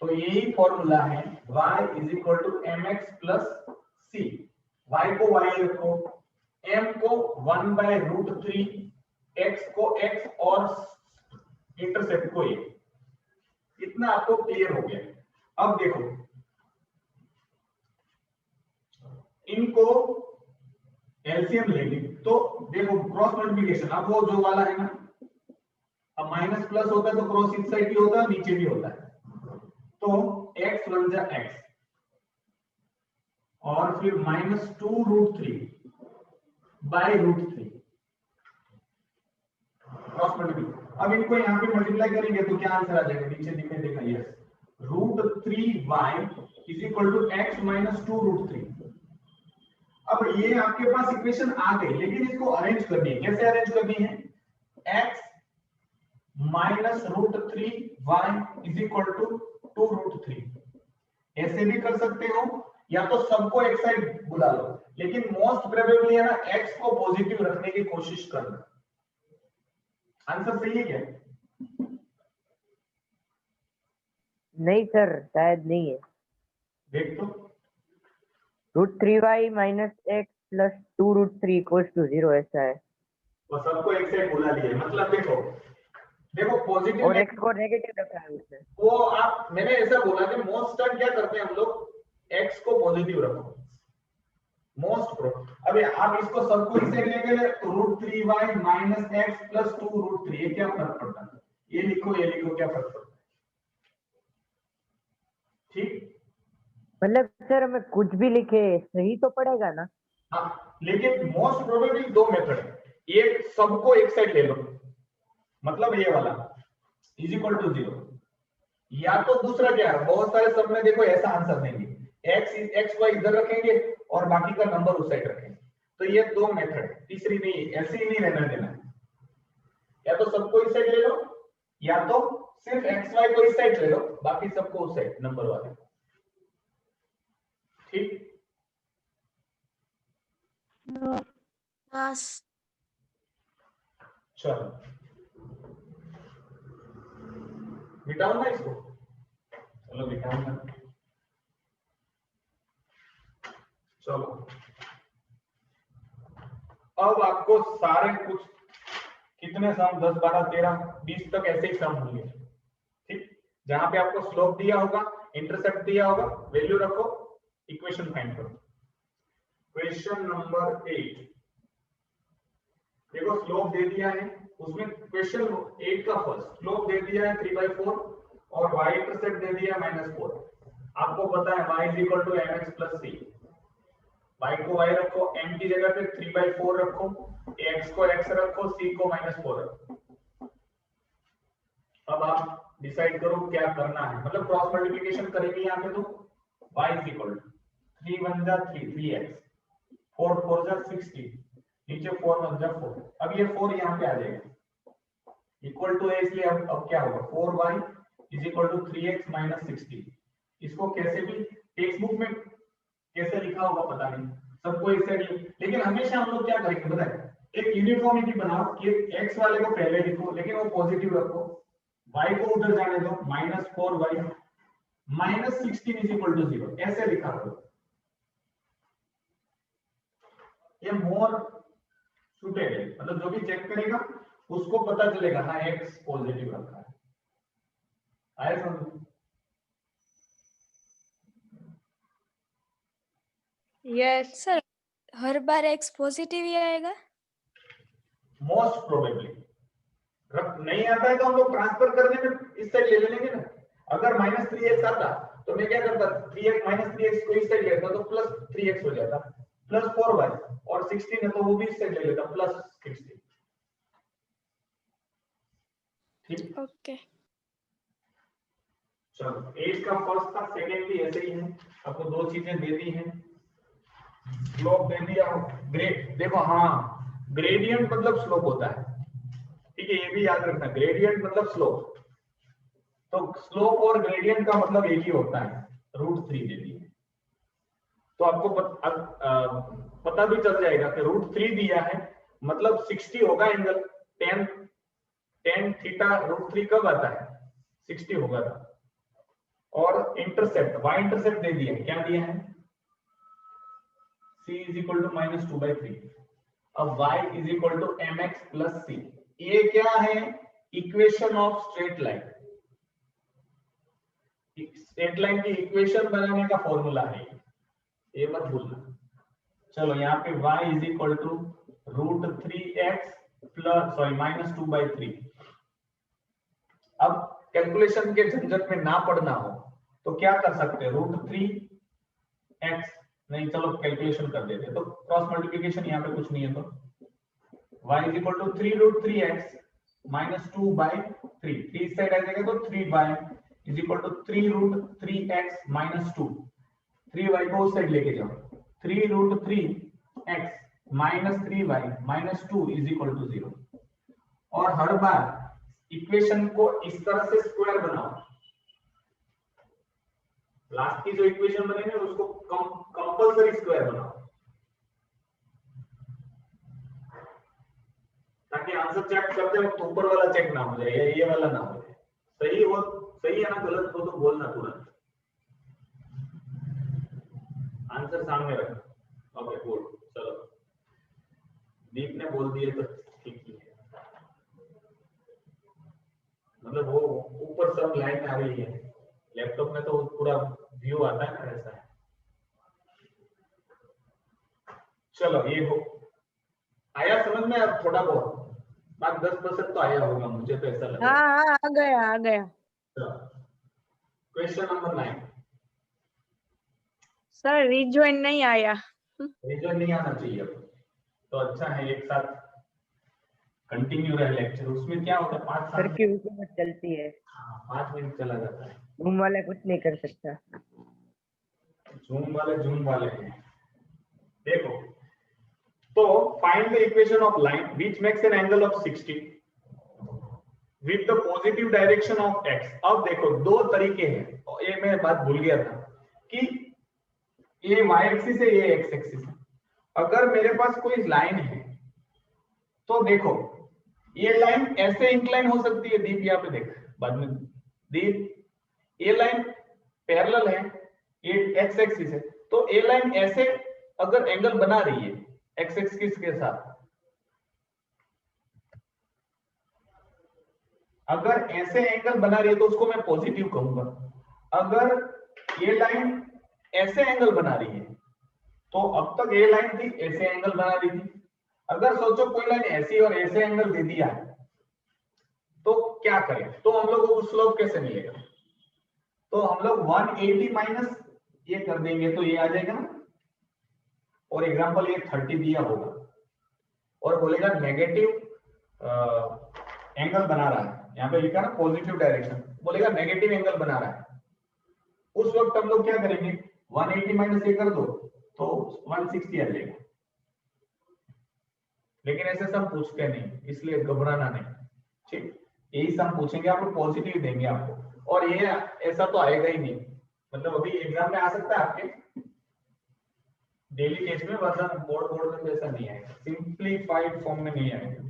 तो यही फॉर्मूला है y is equal to mx plus c, y को y रखो, m को 1/√3, x को x और इंटरसेप्ट को a, इतना आपको क्लियर हो गया। अब देखो इनको एलसीएम लेंगे तो देखो क्रॉस मल्टीप्लिकेशन, अब वो जो वाला है ना, अब माइनस प्लस होता है तो क्रॉस इस साइड भी होता है नीचे भी होता है, तो x बन जा x और फिर -2√3 बाय √3 क्रॉस मल्टीप्लिकेशन। अब इनको यहाँ पे मल्टीप्लाई करेंगे तो क्या आंसर आ जाएगा, नीचे दिखाई देगा, यस, √3y = x - 2√3। अब ये आपके पास इक्वेशन आ गई, लेकिन इसको अरेंज करनी है। कैसे अरेंज करनी है, x -√3y = 2√3, ऐसे भी कर सकते हो या तो सबको एक साइड बुला लो, लेकिन मोस्ट प्रोबेबली है ना x को पॉजिटिव रखने की कोशिश करना। आंसर सही है क्या? नहीं सर, शायद नहीं है। देख तो, √3y - x + 2√3 = 0 ऐसा है। वो सबको एक साइड बुला लिया, मतलब देखो देखो पॉजिटिव और x को नेगेटिव रखा है उसने। वो आप, मैंने ऐसा बोला कि मोस्ट टाइम क्या करते हैं हम लोग, x को पॉजिटिव रखो मोस्ट प्रो। अभी आप इसको सबको इस साइड लेके √3y - x + 2√3, ये क्या फर्क पड़ता है, ये लिखो क्या फर्क पड़ता है, ठीक। मतलब सर हमें कुछ भी लिखे सही तो पड़ेगा ना? हाँ, लेकिन मोस्ट प्रोबेबली दो मेथड है, एक सबको एक साइड ले लो, मतलब ये वाला = 0, या तो दूसरा क्या है, बहुत सारे सब में देखो ऐसा आंसर देंगे, x y इधर रखेंगे और बाकी का नंबर उस साइड रखेंगे, तो ये दो मेथड है, तीसरी नहीं, ऐसे ही नहीं रहने देना, या तो सबको इस साइड ले लो या तो सिर्फ x y को इस साइड ले लो, बाकी सबको उस साइड नंबर वाले, ठीक। बस चलो मिटाओ ना इसको, चलो मिटाओ ना, चलो अब आपको सारे कुछ कितने सम 10 12 13 20 तक ऐसे ही सम होंगे, ठीक। जहां पे आपको स्लोप दिया होगा, इंटरसेप्ट दिया होगा, वैल्यू रखो, इक्वेशन फाइंड करो। क्वेश्चन नंबर 8 देखो, स्लोप दे दिया है, उसमें क्वेश्चन 8 का फर्स्ट स्लोप दे दिया है 3/4 और y इंटरसेप्ट दे दिया है -4। आपको पता है y = mx + c, y को y रखो, m की जगह पे 3/4 रखो, x को x रखो, c को -4 रखो। अब आप डिसाइड करो क्या करना है, मतलब क्रॉस मल्टीप्लिकेशन करेंगे यहाँ पे तो y = 3 1 जा 3 3x, 4 4 जा 60, नीचे 4 1 जा 4। अब ये 4 यहाँ पे आ जाएगा, इक्वल टू है, इसलिए अब क्या होगा, 4y = 3x - 60। इसको कैसे भी टेक्स्ट बुक में कैसे लिखा होगा पता नहीं, सबको इस साइड, लेकिन हमेशा हम लोग क्या करेंगे पता है, एक यूनिफॉर्मिटी बनाओ कि x वाले को पहले लिखो, लेकिन वो पॉजिटिव रखो, y को उधर जाने दो, -4y - 16 = 0, ऐसे लिखा करो, ये मोर सुटेबल, मतलब जो भी चेक करेगा उसको पता चलेगा हाँ x पॉजिटिव रखा है। आया समझ? यस सर हर बार x पॉजिटिव ही आएगा? मोस्ट प्रोबेबली नहीं आता है तो हम लोग ट्रांसफर करने में इस साइड ले लेंगे ना। अगर -3x आता तो मैं क्या करता, 3x - 3x को इस साइड लेता तो +3x हो जाता, +4y, और 16 है तो वो भी इस साइड ले लेता, +16, ठीक। ओके चलो 8 का फर्स्ट था, सेकंड भी ऐसे ही है, आपको दो चीजें दे दी हैं, स्लोप दे दिया, ग्रेड देखो, हाँ ग्रेडियंट मतलब स्लोप होता है, ठीक है, ये भी याद रखना, ग्रेडियंट मतलब स्लोप, तो स्लोप और ग्रेडियंट का मतलब एक ही होता है, √3 दे दिया, तो आपको पता भी चल जाएगा कि √3 दिया है मतलब 60 होगा एंगल, tan थीटा √3 कब आता है, 60 होगा था। और इंटरसेप्ट y इंटरसेप्ट दे दिया, क्या दिया है, c = -2/3, अब y is equal to mx plus c, ये क्या है? Equation of straight line. Straight line की इक्वेशन बनाने का फॉर्मूला है ये मत भूलना। चलो यहाँ पे y is equal to √3x plus minus 2/3। अब कैलकुलेशन के झंझट में ना पड़ना हो तो क्या कर सकते हैं? √3x, नहीं चलो कैलकुलेशन कर देते, तो क्रॉस मल्टीप्लिकेशन यहाँ पे कुछ नहीं है, तो y is equal to 3√3x minus 2/3, 3 side आ जाएगा तो 3y is equal to 3√3x minus 2, 3y को उस साइड लेके जाओ, 3√3x minus 3y minus 2 is equal to 0। और हर बार इक्वेशन को इस तरह से स्क्वायर बनाओ, लास्ट की जो इक्वेशन बनेगी उसको कंपल्सरी स्क्वायर बनाओ, ताकि आंसर चेक करते वक्त ऊपर वाला चेक ना हो जाए या ये वाला ना हो जाए। सही हो, सही है ना, गलत हो तो बोलना तुरंत, आंसर सामने रखना। ओके गुड, चलो दीप ने बोल दिए तो ठीक ही है, मतलब वो ऊपर सब लाइन आ रही है, लैपटॉप में तो पूरा व्यू आता है ना, ऐसा है। चलो ये हो आया समझ में, अब थोड़ा बहुत 5-10% तो आया होगा, मुझे तो ऐसा लगा। हाँ आ गया। Question number 9। सर रिजॉइन नहीं आया। रिजल्ट नहीं आना चाहिए अब तो अच्छा है, एक साथ कंटिन्यू रहे लेक्चर। उसमें क्या होता है, 5 सर की हुकूमत चलती है, 5 मिनट चला जाता है। रूम वाला कुछ नहीं कर सकता। जूम वाले हैं। देखो तो find the equation of line which makes an angle of 60 with the positive direction of x। अब देखो दो तरीके हैं, ये मैं बात भूल गया था कि ये y एक्सिस है, ये x एक्सिस है। अगर मेरे पास कोई लाइन है तो देखो ये लाइन ऐसे इंक्लाइन हो सकती है, दीप यहाँ पे देख बाद में, दीप ये लाइन पैरेलल है, ये x एक्सिस है, तो ये लाइन ऐसे अगर एंगल बना रही है x एक्सिस के साथ, अगर ऐसे एंगल बना रही है तो उसको मैं पॉजिटिव कहूंगा। अगर ये लाइन ऐसे एंगल बना रही है तो अब तक ये लाइन थी ऐसे एंगल बना रही थी, अगर सोचो कोई लाइन ऐसी और ऐसे एंगल दे दिया है तो क्या करें, तो हम लोग को स्लोप कैसे मिलेगा? तो हम लोग 180 माइनस ये कर देंगे तो ये आ जाएगा ना। और एग्जांपल ये 30 दिया होगा और बोलेगा नेगेटिव एंगल बना रहा है, यहाँ पे लिखा ना पॉजिटिव डायरेक्शन, बोलेगा नेगेटिव एंगल बना रहा है, उस वक्त हम लोग क्या करेंगे, 180 माइनस ये कर दो तो 160 आ जाएगा। लेकिन ऐसे सब पूछते नहीं, इसलिए घबराना नहीं, ठीक, यही सब पूछेंगे, आपको पॉजिटिव देंगे आपको, और ये ऐसा तो आएगा ही नहीं, मतलब अभी एग्जाम में आ सकता है आपके डेली टेस्ट में, वरना बोर्ड में जैसा नहीं आएगा, सिंप्लीफाइड फॉर्म में नहीं आएगा।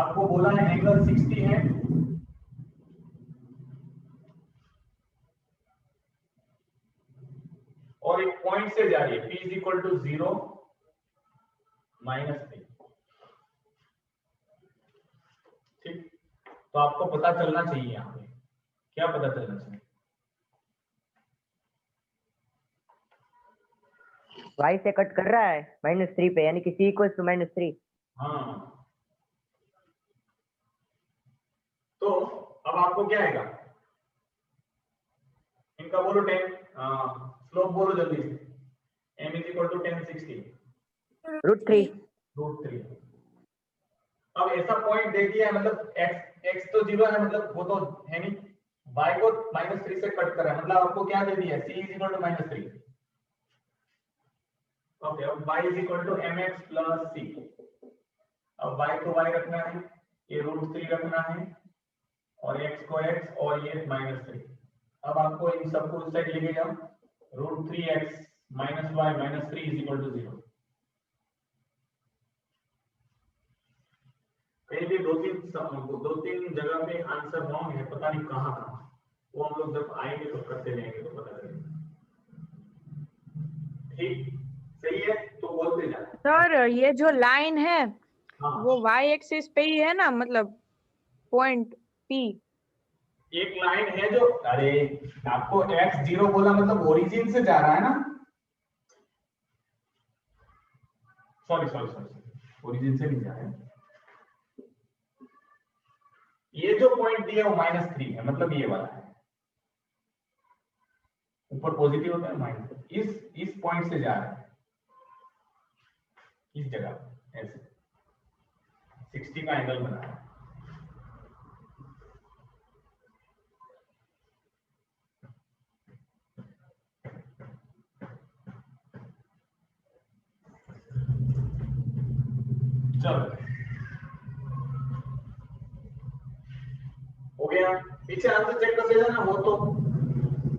आपको बोला है एंगल 60 है, और एक पॉइंट से जा रही है, P is equal to 0 minus 3, ठीक। तो आपको पता चलना चाहिए यहाँ पे, क्या पता चलना चाहिए? y से कट कर रहा है -3 पे, यानी कि c इक्वल टू -3। हाँ, तो अब आपको क्या आएगा, इनका बोलो 10, स्लोप बोलो जल्दी से, m इज इक्वल टू 1060 √3। अब ऐसा पॉइंट दे दिया, मतलब x तो 0 है, मतलब वो तो है नहीं, y को -3 से कट कर रहा है, मतलब आपको क्या दे दिया, c is equal to -3। Okay, अब y is equal to mx plus c। अब y को y रखना है, ये √3 रखना है, और x को x, और ये -3। अब आपको इन सबको उस साइड लेके जाओ, √3x minus y minus 3 is equal to 0। कहीं भी दो तीन जगह पे आंसर रॉन्ग है, पता नहीं कहाँ, वो हम लोग जब आएंगे तो करते रहेंगे तो पता चलेगा। ठीक, सही है। तो बोलते जा। सर ये जो लाइन है हाँ, वो वाई एक्सिस पे ही है ना, मतलब पॉइंट पी। एक लाइन है जो, अरे आपको x0 बोला मतलब ओरिजिन से जा रहा है ना, सॉरी सॉरी सॉरी, ओरिजिन से नहीं जा रहा है। ये जो पॉइंट दिया है वो -3 है, मतलब ये वाला है, ऊपर पॉजिटिव होता है माइनस, इस पॉइंट से जा रहा है इस जगह, ऐसे 60 का एंगल बना है। चलो हो गया, पीछे आंसर चेक कर लेना, हो तो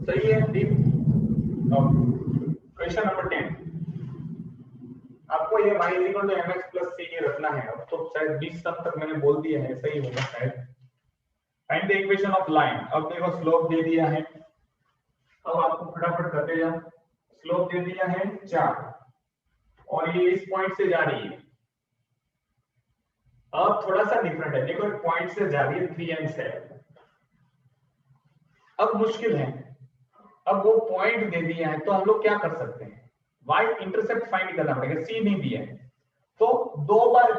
सही है। ठीक, क्वेश्चन नंबर 10, आपको ये y = mx + c ये रखना है। अब तो शायद 20 तक मैंने बोल दिया है, सही होगा शायद। Find the equation of line. अब देखो स्लोप दे दिया है, अब आपको फटाफट करते जा। स्लोप दे दिया है 4 और ये इस पॉइंट से जा रही है। अब थोड़ा सा डिफरेंट है, देखो एक पॉइंट से जा रही है 3 and 7। अब मुश्किल है, अब वो पॉइंट दे दिया है तो हम लोग क्या कर सकते हैं, y इंटरसेप्ट फाइंड करना पड़ेगा। c नहीं दिया है तो 2 बार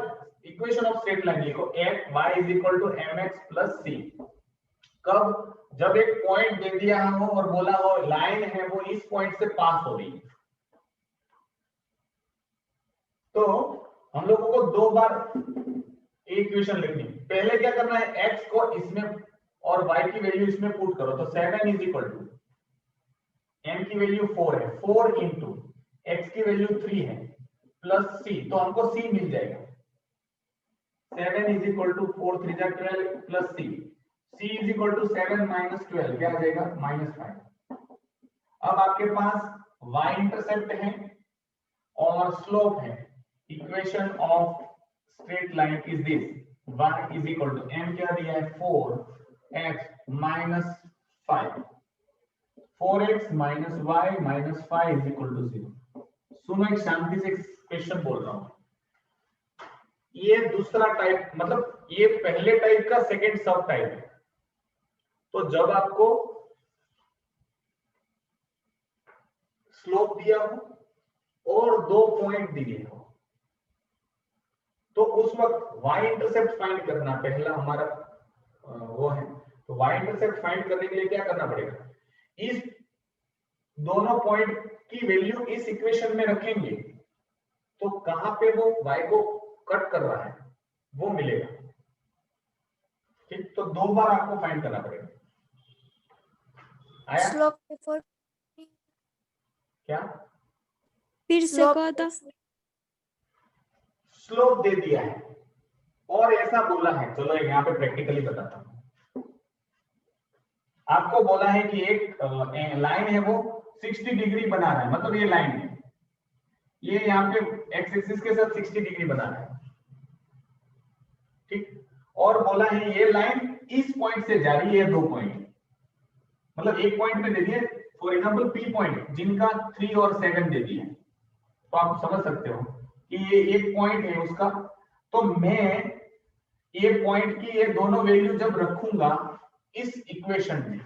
इक्वेशन ऑफ स्ट्रेट लाइन लिखो, y = mx + c। कब, जब एक पॉइंट दे दिया हो और बोला हो लाइन है वो इस पॉइंट से पास हो रही है, तो हम लोगों को 2 बार इक्वेशन लिखनी। पहले क्या करना है, x को इसमें और y की वैल्यू इसमें पुट करो, तो 7 = m की वैल्यू 4 है, 4 इंटू x की वैल्यू 3 है प्लस c, तो हमको c मिल जाएगा। 7 = 4 3 जा 12 प्लस c, c = 7 - 12 क्या आ जाएगा -5। अब आपके पास y इंटरसेप्ट है और स्लोप है। Equation of straight line is this, y = m क्या दिया है 4x - 5, 4x - y - 5 = 0। सुनो, एक शांति से क्वेश्चन बोल रहा हूं। ये दूसरा टाइप, मतलब ये पहले टाइप का सेकंड सब टाइप है। तो जब आपको स्लोप दिया हो और 2 पॉइंट दिए हो, तो उस वक्त y इंटरसेप्ट फाइंड करना पहला हमारा वो है। तो y इंटरसेप्ट फाइंड करने के लिए क्या करना पड़ेगा, इस दोनों पॉइंट की वैल्यू इस इक्वेशन में रखेंगे तो कहां पे वो y को कट कर रहा है वो मिलेगा। ठीक, तो 2 बार आपको फाइंड करना पड़ेगा। आया स्लोप पे 4 क्या, फिर से कहा था। स्लोप दे दिया है और ऐसा बोला है, चलो यहाँ पे प्रैक्टिकली बताता हूं। आपको बोला है कि एक लाइन है वो 60 डिग्री बना रहा है, मतलब ये लाइन है, ये यहाँ पे एक्स एक्सिस के साथ 60 डिग्री बना रहा है। ठीक, और बोला है ये लाइन इस पॉइंट से जा रही है, 2 पॉइंट, मतलब एक पॉइंट में दे दिए, फॉर एग्जांपल पी पॉइंट जिनका 3 और 7 दे दिए, तो आप समझ सकते हो कि ये एक पॉइंट है उसका। तो मैं ये पॉइंट की ये दोनों वैल्यू जब रखूंगा इस इक्वेशन में,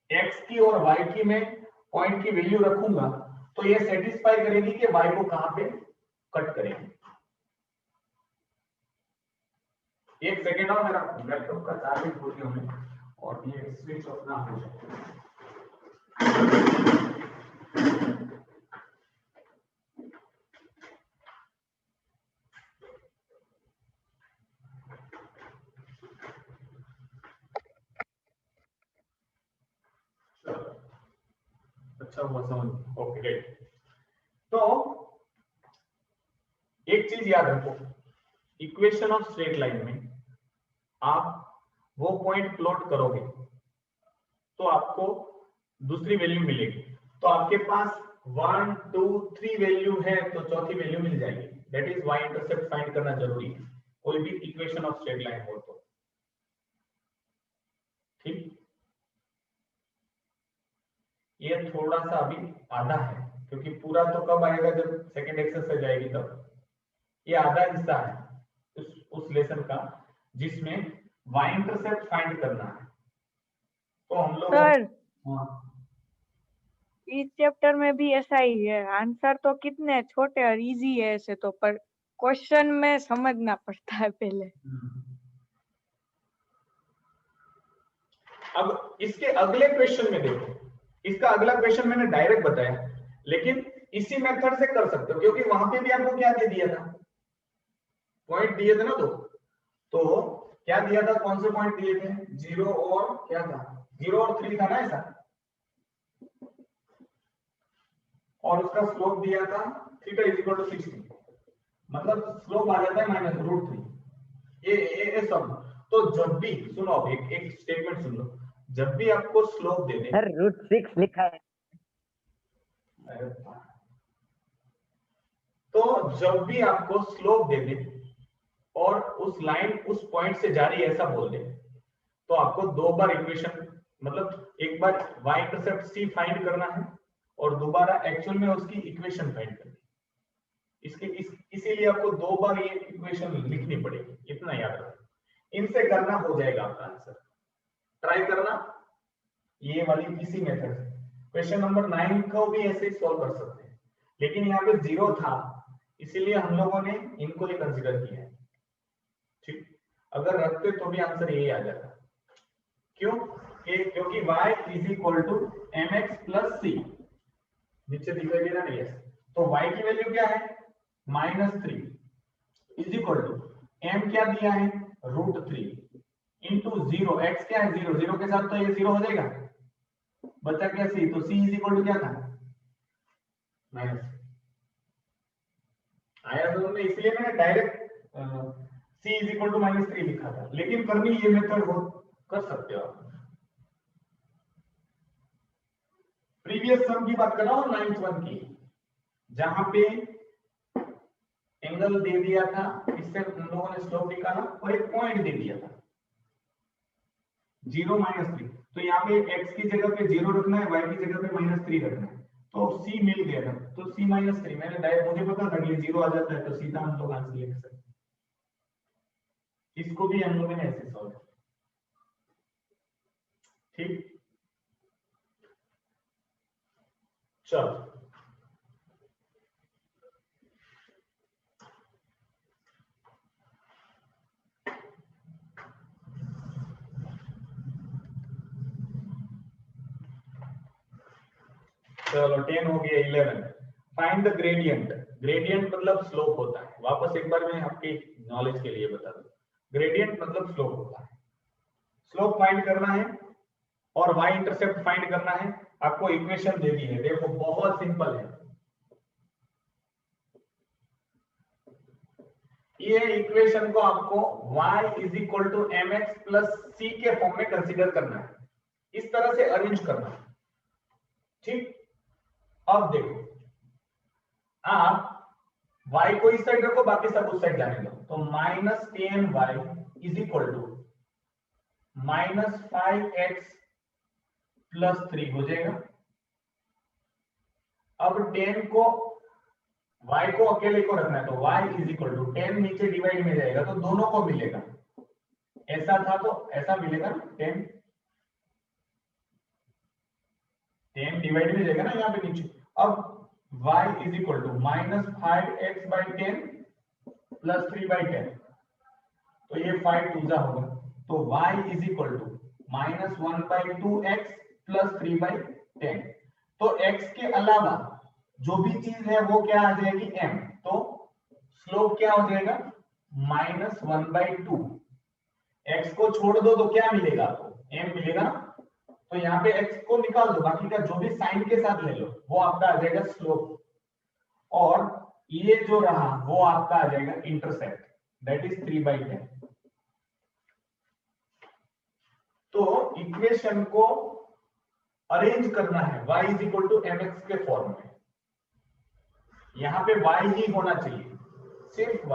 x की और y की में पॉइंट की वैल्यू रखूंगा, तो ये सेटिस्फाई करेगी कि y को कहां पे कट करेंगे। एक सेकेंड और, मेरा लैपटॉप का चार्जिंग भूल गया मैं, और ये स्विच ऑफ ना हो जाए। अच्छा हुआ समझ, ओके ग्रेट। तो एक चीज याद रखो, इक्वेशन ऑफ स्ट्रेट लाइन में आप वो पॉइंट प्लॉट करोगे तो आपको दूसरी वैल्यू मिलेगी। तो आपके पास 1 2 3 वैल्यू है तो चौथी वैल्यू मिल जाएगी। That is y intercept find करना जरूरी है कोई भी इक्वेशन ऑफ स्ट्रेट लाइन हो तो। ठीक, ये थोड़ा सा अभी आधा है क्योंकि पूरा तो कब आएगा जब सेकंड एक्सरसाइज आएगी तब। ये आधा हिस्सा है उस लेसन का जिसमें y इंटरसेप्ट फाइंड करना है। तो हम लोग सर हाँ, इस चैप्टर में भी ऐसा ही है, आंसर तो कितने छोटे और इजी है ऐसे तो, पर क्वेश्चन में समझना पड़ता है पहले। अब इसके अगले क्वेश्चन में देखो, इसका अगला क्वेश्चन मैंने डायरेक्ट बताया, लेकिन इसी मेथड से कर सकते हो क्योंकि वहां पे भी आपको क्या दे दिया था, पॉइंट दिए थे ना। तो क्या दिया था, कौन से पॉइंट दिए थे, 0 और क्या था, 0 और 3 था ना ऐसा, और उसका स्लोप दिया था थीटा इज इक्वल टू 60, मतलब स्लोप आ जाता है -√3। ये सब। तो जब भी सुनो, अब एक स्टेटमेंट सुन लो, जब भी आपको स्लोप दे दे, सर √6 लिखा है। तो जब भी आपको स्लोप दे दे और उस लाइन उस पॉइंट से जा रही है ऐसा बोल दे, तो आपको 2 बार इक्वेशन, मतलब एक बार y इंटरसेप्ट c फाइंड करना है और दोबारा एक्चुअल में उसकी इक्वेशन फाइंड करनी है। इसीलिए आपको 2 बार ये इक्वेशन लिखनी पड़ेगी, इतना याद रखो। इनसे करना हो जाएगा आपका आंसर, ट्राई करना ये वाली किसी मेथड से। क्वेश्चन नंबर 9 को भी ऐसे ही सॉल्व कर सकते हैं, लेकिन यहाँ पे 0 था इसीलिए हम लोगों ने इनको ही कंसीडर किया है। ठीक, अगर रखते तो भी आंसर यही आ जाता। क्यों? क्योंकि y is equal to mx plus c, नीचे दिखाई दे रहा है, तो y की वैल्यू क्या है, -3 इज इक्वल टू m क्या दिया है, √3 इंटू 0, x क्या है 0, 0 के साथ तो ये 0 हो जाएगा, बचा क्या c, तो c इज इक्वल टू क्या था, माइनस। आया समझ में? इसलिए मैंने direct c is equal to -3 लिखा था, लेकिन करनी ये मेथड हो कर सकते हो आप। प्रीवियस सम की बात कर रहा हूं, 9th वन की, जहां पे एंगल दे दिया था, इससे हम लोगों ने स्लोप निकाला और एक पॉइंट दे दिया था 0 -3। तो यहाँ पे x की जगह पे 0 रखना है, y की जगह पे -3 रखना है, तो c मिल गया था, तो c -3 मैंने डायरेक्ट, मुझे पता था कि 0 आ जाता है तो सीधा हम लोग आंसर लिख सकते। इसको भी हम लोगों ने ऐसे सॉल्व किया। ठीक, चलो चलो 10 हो गया। 11 फाइंड द ग्रेडियंट। ग्रेडियंट मतलब स्लोप होता है, वापस एक बार मैं आपकी नॉलेज के लिए बता दूं, ग्रेडियंट मतलब स्लोप होता है। स्लोप फाइंड करना है और y इंटरसेप्ट फाइंड करना है। आपको इक्वेशन दे दी है, देखो बहुत सिंपल है। ये इक्वेशन को आपको y is equal to mx plus c के फॉर्म में कंसीडर करना है, इस तरह से अरेंज करना है। ठीक, अब देखो, आप y को इस साइड रखो, बाकी सब उस साइड जाने दो, तो -10y is equal to -5x plus 3 हो जाएगा। अब 10 को, y को अकेले को रखना है, तो y इज इक्वल टू 10 नीचे डिवाइड में जाएगा तो दोनों को मिलेगा, ऐसा था तो ऐसा मिलेगा ना, 10 डिवाइड में जाएगा ना यहाँ पे नीचे। अब y is equal to -5x/10 plus 3/10, तो ये 5 2 होगा, तो y is equal to -1/2x plus 3/10। तो x के अलावा जो भी चीज है वो क्या आ जाएगी, m, तो स्लोप क्या हो जाएगा, -1/2। x को छोड़ दो तो क्या मिलेगा आपको, m मिलेगा। तो यहाँ पे x को निकाल दो, बाकी का जो भी साइन के साथ ले लो वो आपका आ जाएगा स्लोप, और ये जो रहा वो आपका आ जाएगा इंटरसेप्ट, दैट इज 3/10। तो इक्वेशन को अरेंज करना है y is equal to mx के फॉर्म में। यहाँ पे y ही होना चाहिए, सिर्फ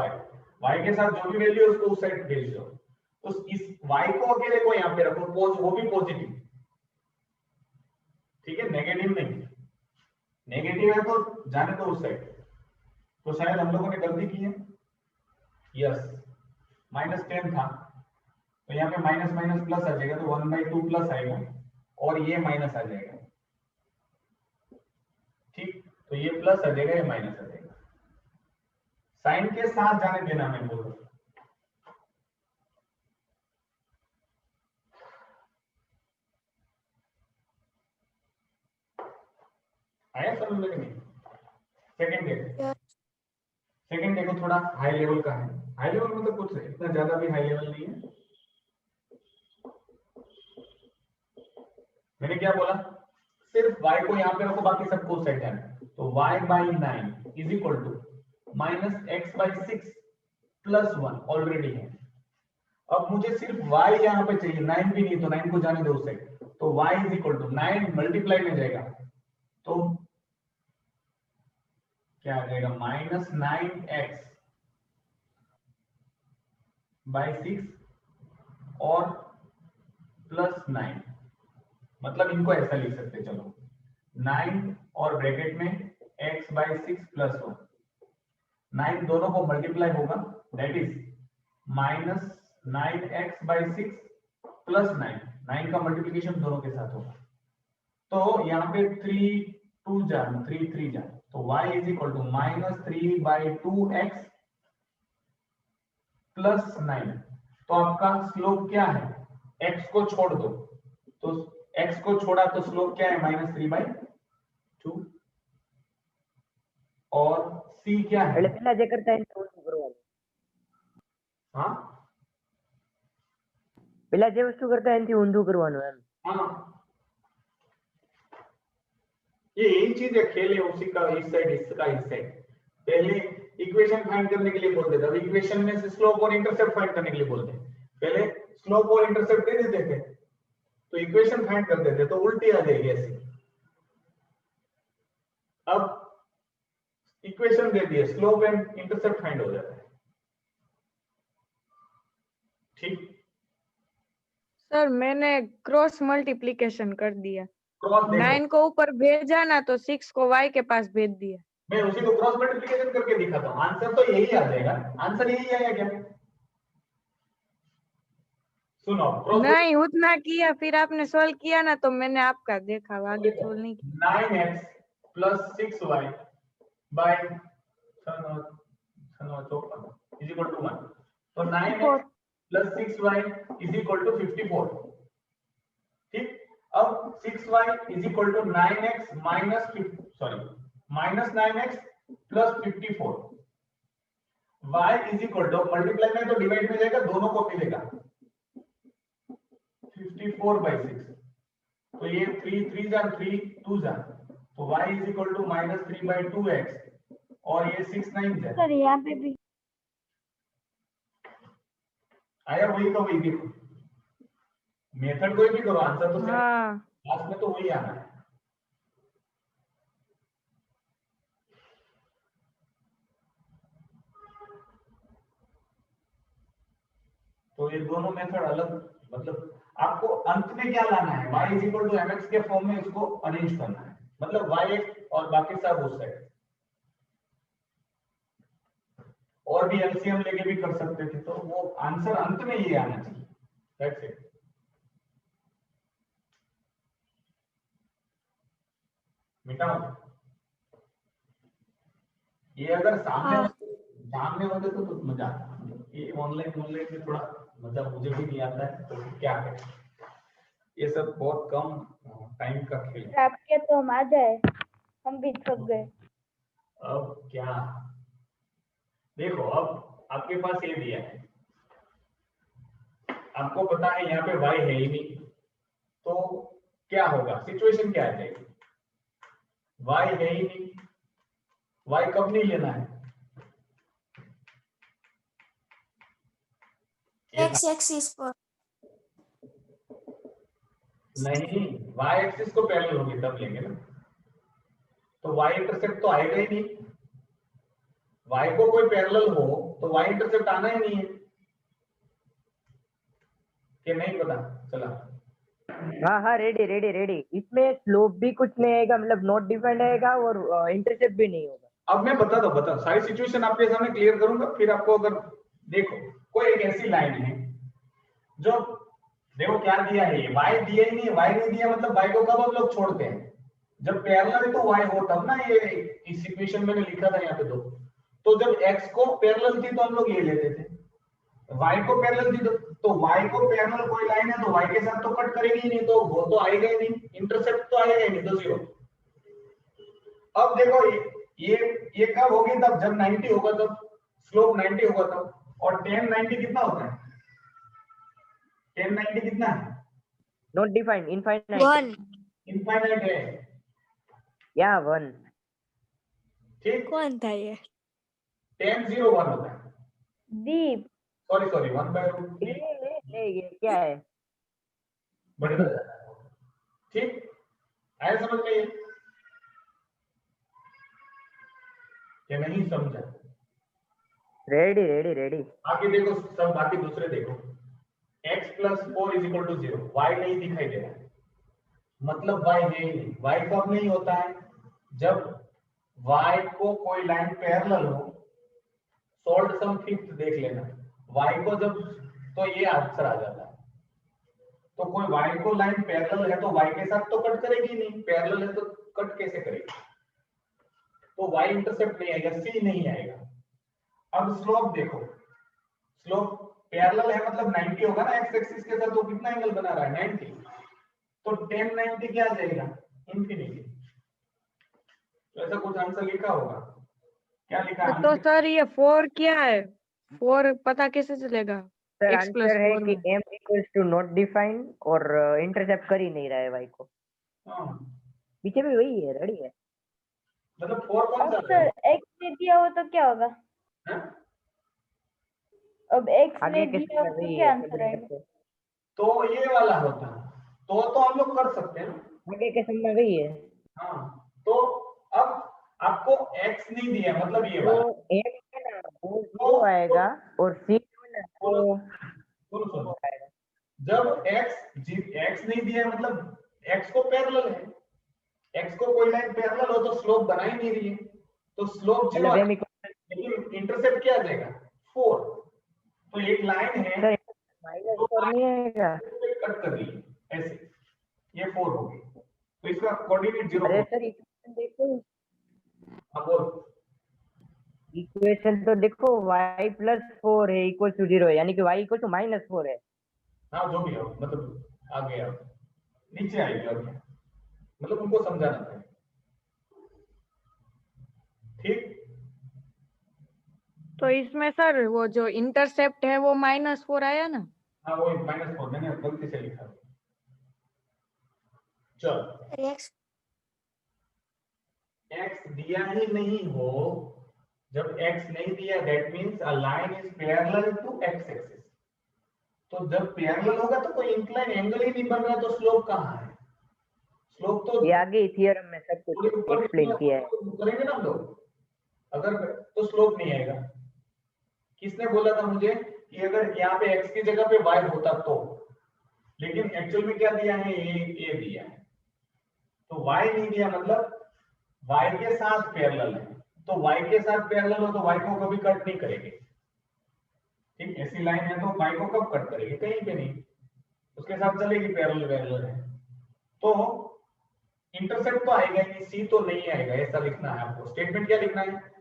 y के साथ जो भी वैल्यू है उसको उस साइड भेज दो। तो इस y को अकेले को यहाँ पे रखो, वो भी पॉजिटिव, ठीक है, नेगेटिव नहीं। नेगेटिव है तो जाने दो उस साइड। तो शायद हम लोगों ने गलती की है। यस, -10 था तो यहाँ पे माइनस माइनस प्लस आ जाएगा, तो 1/2 प्लस आएगा और ये माइनस आ जाएगा। ठीक, तो ये प्लस आ जाएगा, ये माइनस आ जाएगा। साइन के साथ जाने देना, मैं बोल रहा हूं। आया समझ में नहीं? सेकंड देखो, सेकंड देखो, थोड़ा हाई लेवल का है। हाई लेवल मतलब कुछ इतना ज्यादा भी हाई लेवल नहीं है। मैंने क्या बोला, सिर्फ y को यहाँ पे रखो, बाकी सबको उस साइड जाना। तो y/9 is equal to -x/6 + 1 already है। अब मुझे सिर्फ y यहाँ पे चाहिए, 9 भी नहीं, तो 9 को जाने दो उस साइड। तो y is equal to 9 multiply में जाएगा तो क्या आ जाएगा, -9x/6 और +9। मतलब इनको ऐसा लिख सकते, चलो 9 और ब्रैकेट में x/6 + 1। 9 दोनों को मल्टीप्लाई होगा, दैट इज -9x/6 + 9। 9 का मल्टीप्लिकेशन दोनों के साथ होगा, तो यहाँ पे 3 2 जा 3 3 जा, तो y is equal to -3/2x + 9। तो आपका स्लोप क्या है, x को छोड़ दो, तो x को छोड़ा तो स्लोप क्या है, -3/2। और c क्या है, એટલે પેલા જે કરતા એને ઊંધું કરવાનું, हाँ પેલા જે વસ્તુ કરતા એનાથી ઊંધું કરવાનું એમ। हाँ, ये एक चीज है, खेल है उसी का, इस साइड इसका इस साइड। पहले इक्वेशन फाइंड करने के लिए बोलते थे, अब इक्वेशन में से स्लोप और इंटरसेप्ट फाइंड करने के लिए बोलते हैं। पहले स्लोप और इंटरसेप्ट दे देते थे तो इक्वेशन फाइंड करते थे, तो उल्टी आ जाएगी ऐसी। अब इक्वेशन दे दिए, स्लोप एंड इंटरसेप्ट फाइंड हो जाता है। ठीक, सर मैंने क्रॉस मल्टीप्लिकेशन कर दिया, क्रॉस देखो, 9 को ऊपर भेजा ना तो 6 को y के पास भेज दिया। मैं उसी को क्रॉस मल्टीप्लिकेशन करके दिखाता हूं, आंसर तो यही आ जाएगा। आंसर यही आएगा क्या, सुनो, क्रॉस नहीं उतना किया, फिर आपने सोल्व किया ना तो मैंने आपका देखा, आगे सोल्व नहीं किया। 9x + 6y bye 54 is equal to 1। तो 9x + 6y is equal to 54। ठीक, अब 6y is equal to 9x -9x + 54। y is equal to, multiply में तो डिवाइड में जाएगा, दोनों को मिलेगा 54/6। तो ये 3 3 जा 3 2 जा, तो y is equal to -3/2x और ये 6 9 जा। सर यहाँ पे भी आया वही का वही, देखो मेथड कोई भी करो, आंसर तो हाँ लास्ट में तो वही आना है। तो ये दोनों मेथड अलग, मतलब आपको अंत में क्या लाना है, y is equal to mx के फॉर्म में इसको अरेंज करना है, मतलब yx और बाकी सब उस साइड। और भी एलसीएम लेके भी कर सकते थे, तो वो आंसर अंत में ये आना चाहिए, दैट्स इट। मिटाओ ये, अगर सामने होते तो मजा आता। ये ऑनलाइन में थोड़ा मजा मुझे भी नहीं आता है, तो क्या करें, ये सब बहुत कम टाइम का खेल है। आपके तो हम आ जाए, हम भी थक गए। अब क्या, देखो अब आपके पास ये दिया है, आपको पता है यहाँ पे y है ही नहीं, तो क्या होगा, सिचुएशन क्या आ जाएगी, y है ही नहीं, y कब नहीं लेना है, x एक्सिस पर नहीं, y एक्सिस को पैरेलल होगी तब लेंगे ना, तो y इंटरसेप्ट तो आएगा ही नहीं, y को कोई पैरेलल हो तो y इंटरसेप्ट आना ही नहीं है, कि नहीं पता चला। हाँ हाँ रेडी रेडी रेडी। इसमें स्लोप भी कुछ नहीं आएगा, मतलब नॉट डिफाइंड आएगा, और इंटरसेप्ट भी नहीं होगा। अब मैं बता सारी सिचुएशन आपके सामने क्लियर करूंगा, फिर आपको अगर देखो कोई एक ऐसी लाइन है जो देखो क्या दिया है, ये y दिया ही नहीं, y नहीं दिया मतलब y को कब हम लोग छोड़ते हैं, जब पैरेलल है तो y हो तब ना। ये इस इक्वेशन में लिखा था यहाँ पे दो, तो जब x को पैरेलल थी तो हम लोग ये लेते थे, y को पैरेलल थी तो y को पैरेलल कोई लाइन है तो y के साथ तो कट करेगी ही नहीं, तो वो तो आएगा ही नहीं, इंटरसेप्ट तो आएगा ही नहीं, तो जीरो। अब देखो ये कब होगी, तब जब 90 होगा, तब स्लोप 90 होगा तब। और tan 90 कितना होता है, tan 90 कितना है, नॉट डिफाइंड, इनफाइनाइट। 1 इनफाइनाइट है, या 1। ठीक। कौन था ये? tan 0 1 होता है, दीप सॉरी 1/√3 ये क्या है? बढ़ता जाता है, ठीक। आया समझ में ये या नहीं समझा? Ready ready ready. आगे देखो, सब बाकी दूसरे देखो, x + 4 = 0, y नहीं दिखाई दे रहा है, मतलब y है ही नहीं। y कब नहीं होता है, जब y को कोई लाइन पैरेलल हो, सॉल्व सम फिफ्थ देख लेना, y को जब, तो ये आंसर आ जाता है। तो कोई y को लाइन पैरेलल है तो y के साथ तो कट करेगी नहीं, पैरेलल है तो कट कैसे करेगी, तो y इंटरसेप्ट नहीं आएगा, c नहीं आएगा। अब स्लोप देखो, स्लोप पैरेलल है मतलब 90 होगा ना x एक्सिस के साथ, तो कितना एंगल बना रहा है 90, तो tan 90 क्या आ जाएगा, इंफिनिटी। तो ऐसा कुछ आंसर लिखा होगा, क्या लिखा है? तो सर ये 4 क्या है, 4 पता कैसे चलेगा? सर x + आंसर है 4 कि में m = नॉट डिफाइंड, और इंटरसेप्ट कर ही नहीं रहा है y को। हाँ, पीछे भी वही है, रेडी है। मतलब 4 कौन सा अब सर x ने दिया हो तो क्या होगा? है? अब x आगे ने के दिया हो समय तो वही क्या है, आंसर आएगा? तो ये वाला होता है, तो हम लोग कर सकते हैं ना। आगे के समय वही है। हाँ, तो अब आपको x नहीं दिया, मतलब ये तो वाला, m है ना वो 0 आएगा, और c है ना वो सुनो आएगा। जब x नहीं दिया मतलब x को पैरेलल है, x को कोई लाइन पैरेलल हो तो स्लोप बना ही नहीं रही है, तो स्लोप 0 मतलब m लेकिन इंटरसेप्ट क्या आ जाएगा 4। तो एक लाइन है सर -4 नहीं आएगा। कट कर रही है ऐसे, ये 4 हो गई, तो इसका कोऑर्डिनेट 0 अरे हो। सर इक्वेशन देखो, अब बोल, इक्वेशन तो देखो, y + 4 है = 0 है, यानी कि y = -4 है। हाँ जो भी हो, मतलब आगे आओ, नीचे आएगी और क्या, मतलब उनको समझाना था, ठीक। तो इसमें सर वो जो इंटरसेप्ट है वो -4 आया ना? हाँ वो -4 मैंने गलती से लिखा, चल x x दिया ही नहीं हो, जब x नहीं दिया that means a line is parallel to x axis, तो जब पैरेलल होगा तो कोई इंक्लाइन एंगल ही नहीं बन रहा, तो स्लोप कहाँ है, स्लोप तो ये आगे थियरम में सब पूरे कुछ ऊपर एक्सप्लेन किया है। करेंगे ना हम लोग, अगर तो स्लोप नहीं आएगा। किसने बोला था मुझे कि अगर यहाँ पे x की जगह पे y होता तो, लेकिन एक्चुअल में क्या दिया है, ये दिया है, तो y नहीं दिया मतलब y के साथ पैरेलल है, तो y के साथ पैरेलल हो तो y को कभी कट नहीं करेगी, ठीक। ऐसी लाइन है तो y को कब कट करेगी, कहीं पे नहीं, उसके साथ चलेगी, पैरेलल है, तो इंटरसेप्ट तो आएगा ही नहीं, c तो नहीं आएगा, ऐसा लिखना है आपको। स्टेटमेंट क्या लिखना है,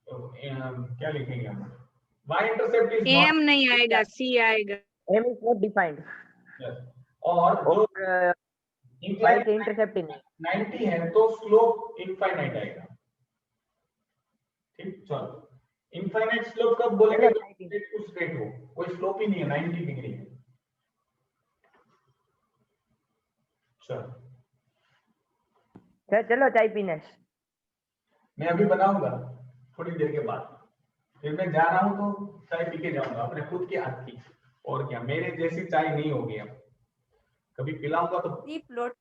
क्या लिखेंगे हम, y इंटरसेप्ट इज m नहीं आएगा, c आएगा। m = नॉट डिफाइंड, और जो और y के इंटरसेप्ट ही नहीं। 90 है तो स्लोप इनफाइनाइट आएगा, ठीक। चलो इनफाइनाइट स्लोप कब बोलेंगे, स्ट्रेट टू स्ट्रेट हो, कोई स्लोप ही नहीं है, 90 डिग्री है। चलो सर चलो चाय पीने। मैं अभी बनाऊंगा थोड़ी देर के बाद, फिर मैं जा रहा हूं तो चाय पी के जाऊंगा अपने खुद के हाथ की, और क्या, मेरे जैसी चाय नहीं होगी, अब कभी पिलाऊंगा तो। प्लॉट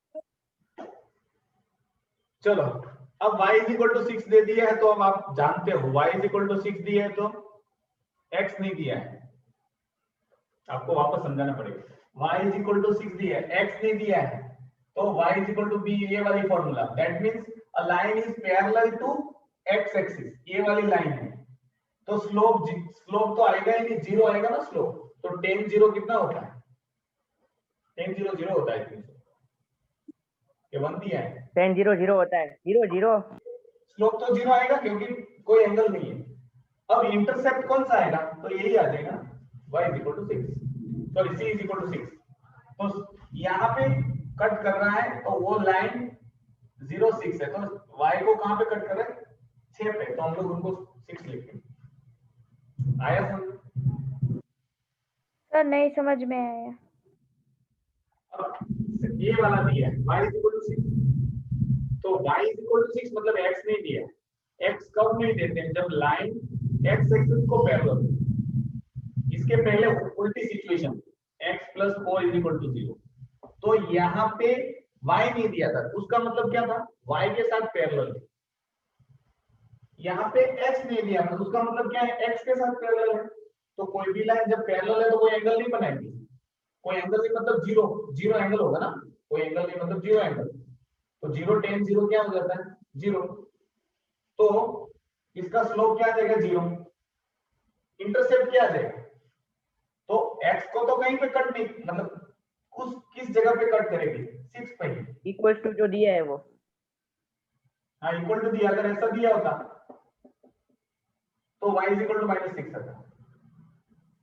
चलो अब y = 6 दे दिया है, तो अब आप जानते हो y = 6 दिया है तो x नहीं दिया है, आपको वापस समझाना पड़ेगा। y इज इक्वल टू 6 दिया है, x नहीं दिया है, तो y is equal to b, ये वाली formula, that means a line is parallel to x axis, ये वाली लाइन है, तो स्लोप तो आएगा ही नहीं, जीरो आएगा ना स्लोप, तो tan 0 कितना होता है, tan 0 0 होता है, 300 ये 1 दिया है, tan 0 0 होता है, 0 0 स्लोप तो 0 आएगा क्योंकि कोई एंगल नहीं है। अब इंटरसेप्ट कौन सा आएगा, तो यही आ जाएगा y is equal to 6, sorry c is equal to 6, तो यहाँ पे कट कर रहा है, तो वो लाइन 0 6 है, तो y को कहां पे कट कर रहा है, 6 पे, तो हम लोग उनको 6 लिखेंगे। आया समझ? सर नहीं समझ में आया। अब ये वाला दिया है y इज इक्वल टू 6, तो y इज इक्वल टू 6 मतलब x नहीं दिया, x कब नहीं देते हैं, जब लाइन x एक्सिस को पैरेलल, इसके पहले उल्टी situation x plus 4 is equal to 0, तो यहाँ पे y नहीं दिया था, उसका मतलब क्या था, y के साथ पैरेलल है, यहाँ पे x नहीं दिया था, उसका मतलब क्या है, x के साथ पैरेलल है, तो कोई भी लाइन जब पैरेलल है तो कोई एंगल नहीं बनाएगी, कोई एंगल नहीं मतलब जीरो, जीरो एंगल होगा ना, कोई एंगल नहीं मतलब जीरो एंगल, तो 0 tan 0 क्या हो जाता है, 0, तो इसका स्लोप क्या आ जाएगा, 0, इंटरसेप्ट क्या आ जाएगा, तो x को तो कहीं पे कट नहीं, मतलब उस किस जगह पे कट करेगी, 6 पे ही, इक्वल टू जो दिया है वो, हाँ इक्वल टू दिया, अगर ऐसा दिया होता तो y इज इक्वल टू -6 आता,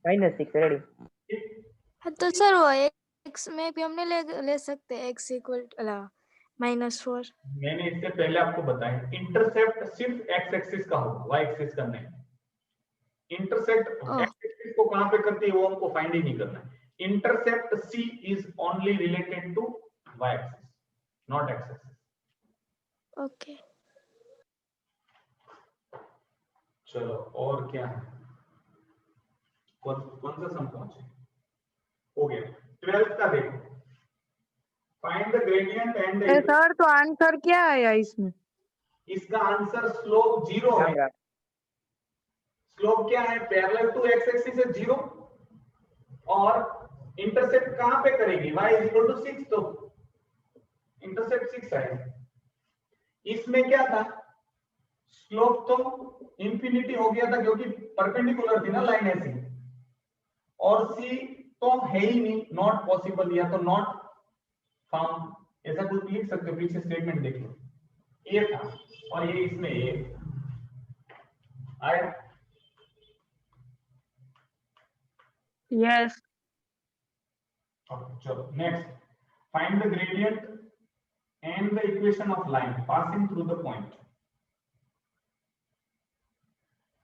-6 रेडी। ठीक? हाँ, तो सर वो x में भी हमने ले सकते हैं x इक्वल -4। मैंने इससे पहले आपको बताया, इंटरसेप्ट सिर्फ x एक्सिस का होगा, y एक्सिस का नहीं, इंटरसेप्ट ओह। x एक्सिस को कहां पे करती है वो हमको फाइंड ही नहीं करना है, intercept c is only related to y axis, not x axis. Okay. चलो और क्या है, कौन सा सम पहुंचे, हो गया 12th का देखो, find the gradient and the, sir तो आंसर क्या आया इसमें? इसका आंसर स्लोप 0 है, स्लोप क्या है, पैरेलल टू x एक्सिस है 0, और इंटरसेप्ट कहां पे करेगी, y इज इक्वल टू 6, तो इंटरसेप्ट 6 है, इसमें क्या था, स्लोप तो इंफिनिटी हो गया था क्योंकि परपेंडिकुलर थी ना लाइन ऐसी, और c तो है ही नहीं, नॉट पॉसिबल, या तो नॉट फाउंड, ऐसा कुछ लिख सकते हो, पीछे स्टेटमेंट देख लो, ये था, और ये इसमें ये आया, यस। चलो next, find the gradient and the equation of line passing through the point.